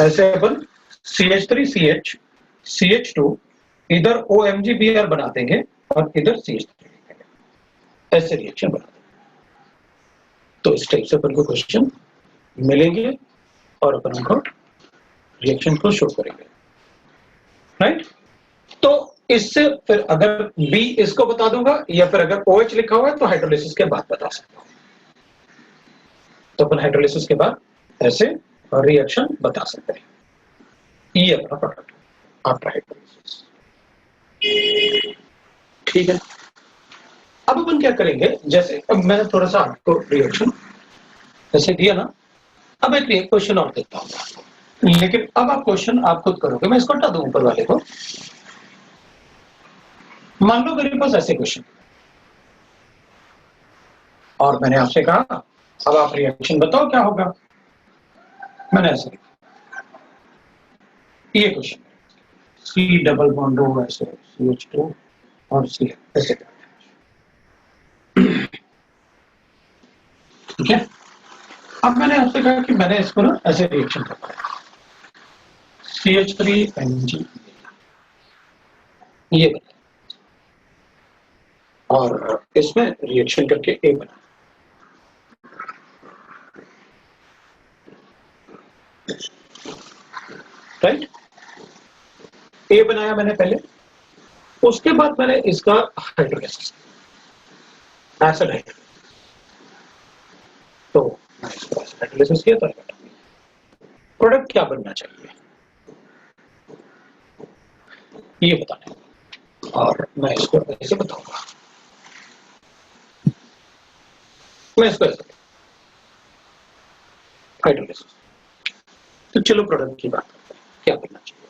ऐसे अपन CH3CH CH2 इधर OMgBr बना देंगे और इधर CH3, ऐसे रिएक्शन बना देंगे। तो इस टाइप से अपन को क्वेश्चन मिलेंगे और अपन उनको रिएक्शन को शो करेंगे, राइट। तो इससे फिर अगर B इसको बता दूंगा, या फिर अगर OH लिखा हुआ है तो हाइड्रोलिसिस के बाद बता सकता हूं, तो अपन हाइड्रोलिसिस के बाद ऐसे रिएक्शन बता सकते हैं, ये अपना प्रोडक्ट आफ्टर हाइड्रोलिसिस, ठीक है। अब अपन क्या करेंगे, जैसे अब मैंने थोड़ा सा आपको रिएक्शन ऐसे दिया ना, अब एक क्वेश्चन और देता हूं, लेकिन अब आप क्वेश्चन आप खुद करोगे, मैं इसको हटा दूं ऊपर वाले को। मान लो मेरे पास ऐसे क्वेश्चन और मैंने आपसे कहा अब आप रिएक्शन बताओ क्या होगा, मैंने ऐसे ये question, C double bond O ऐसे CH2 और C ऐसे, ठीक है। अब मैंने आपसे कहा कि मैंने इसको ना ऐसे रिएक्शन करना है, CH3Mg ये बना, और इसमें रिएक्शन करके A बना, राइट। A बनाया मैंने पहले, उसके बाद मैंने इसका हाइड्रोलिसिस, एसिड हाइड्रोलिसिस, तो मैंने इसको एसिड हाइड्रोलिसिस किया तो प्रोडक्ट क्या बनना चाहिए ये बताना है, और मैं इसको ऐसे बताऊंगा, मैं इसको ऐसे हाइड्रोलिसिस। तो चलो प्रोडक्ट की बात करते हैं, क्या करना चाहिए।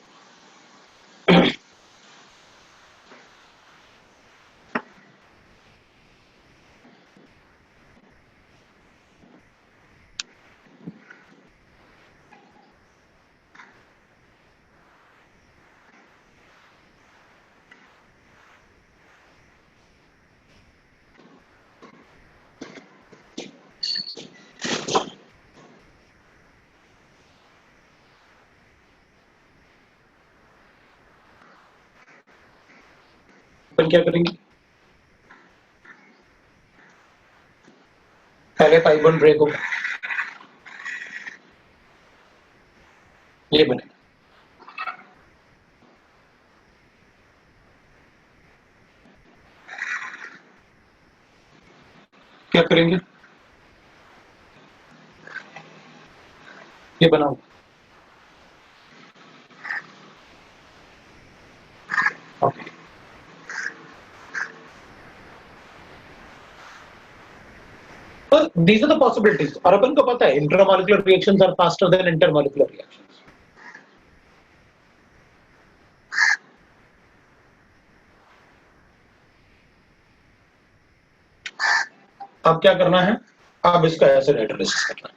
अपन क्या करेंगे, पहले 5 बॉन्ड ब्रेक होगा, ये बनेगा, क्या करेंगे, ये बनाओ, ओके। तो these are the possibilities, और अपन को पता है intramolecular reactions are faster than intermolecular reactions. अब क्या करना है, अब इसका एसिड हाइड्रोलिसिस करना है।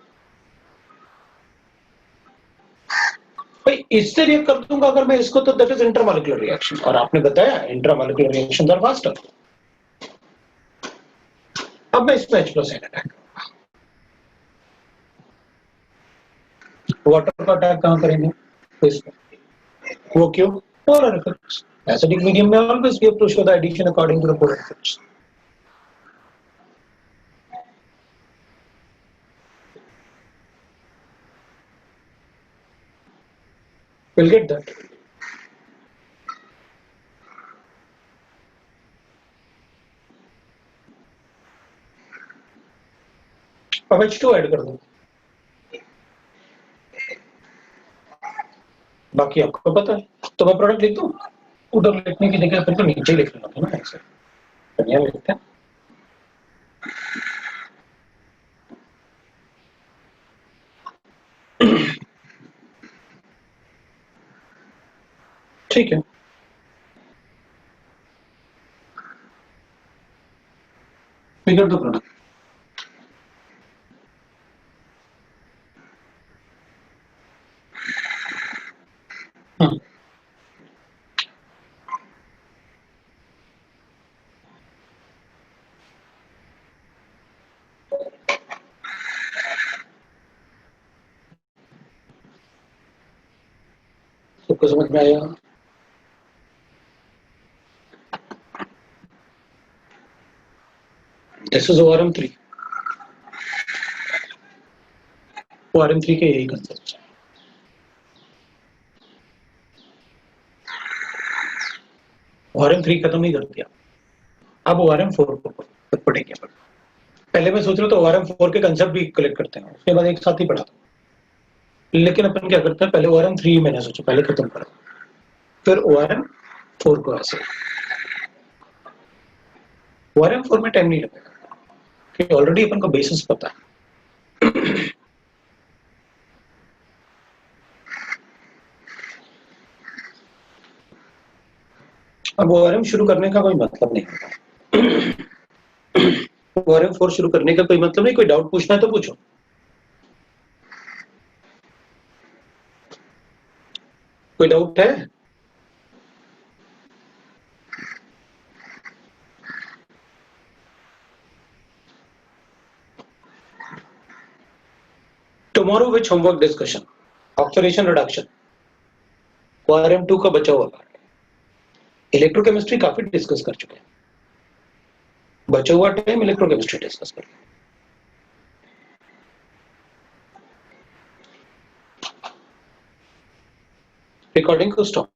भाई इससे रिएक्ट कर दूंगा अगर मैं इसको, तो दैट इज इंटरमॉलिक्यूलर रिएक्शन, और आपने बताया इंट्रामॉलिक्यूलर रिएक्शंस आर फास्टर। अब मैं इसमें H+ अटैक, वाटर का अटैक कहां करेंगे, तो इसमें, वो क्यों, पोलर इफेक्ट्स, एसिडिक मीडियम में always we have to show the addition according to the polar effects. we'll get that। अब H2 ऐड कर दो, बाकी आपको पता है, तो मैं प्रोडक्ट लिख दूं, उधर लिखने की जगह अपन को नीचे लिख लेना था ना, ऐसे बढ़िया लिखते हैं। ठीक है, फिगर दो प्रोडक्ट, सबको समझ में आया। दिस इज ORM3, ORM3 के यही कंसेप्ट है। ORM3 खत्म ही कर दिया, अब ORM4 को पढ़ेंगे। पहले मैं सोच रहा था ORM4 के कंसेप्ट भी कलेक्ट करते हैं, उसके बाद एक साथ ही पढ़ा था, लेकिन अपन क्या करते हैं, पहले ORM3 मैंने सोचा पहले खत्म करा, फिर ORM4 को ऐसे। ORM4 में टाइम नहीं लगेगा, क्योंकि ऑलरेडी अपन को बेसिस पता है। अब ORM शुरू करने का कोई मतलब नहीं होता। ORM4 शुरू करने का कोई मतलब नहीं, कोई डाउट पूछना है तो पूछो। कोई डाउट है? Tomorrow which homework discussion, oxidation reduction, ORM2 का बचा हुआ, इलेक्ट्रोकेमिस्ट्री काफी डिस्कस कर चुके हैं, बचा हुआ टाइम इलेक्ट्रोकेमिस्ट्री डिस्कस कर। रिकॉर्डिंग को स्टॉप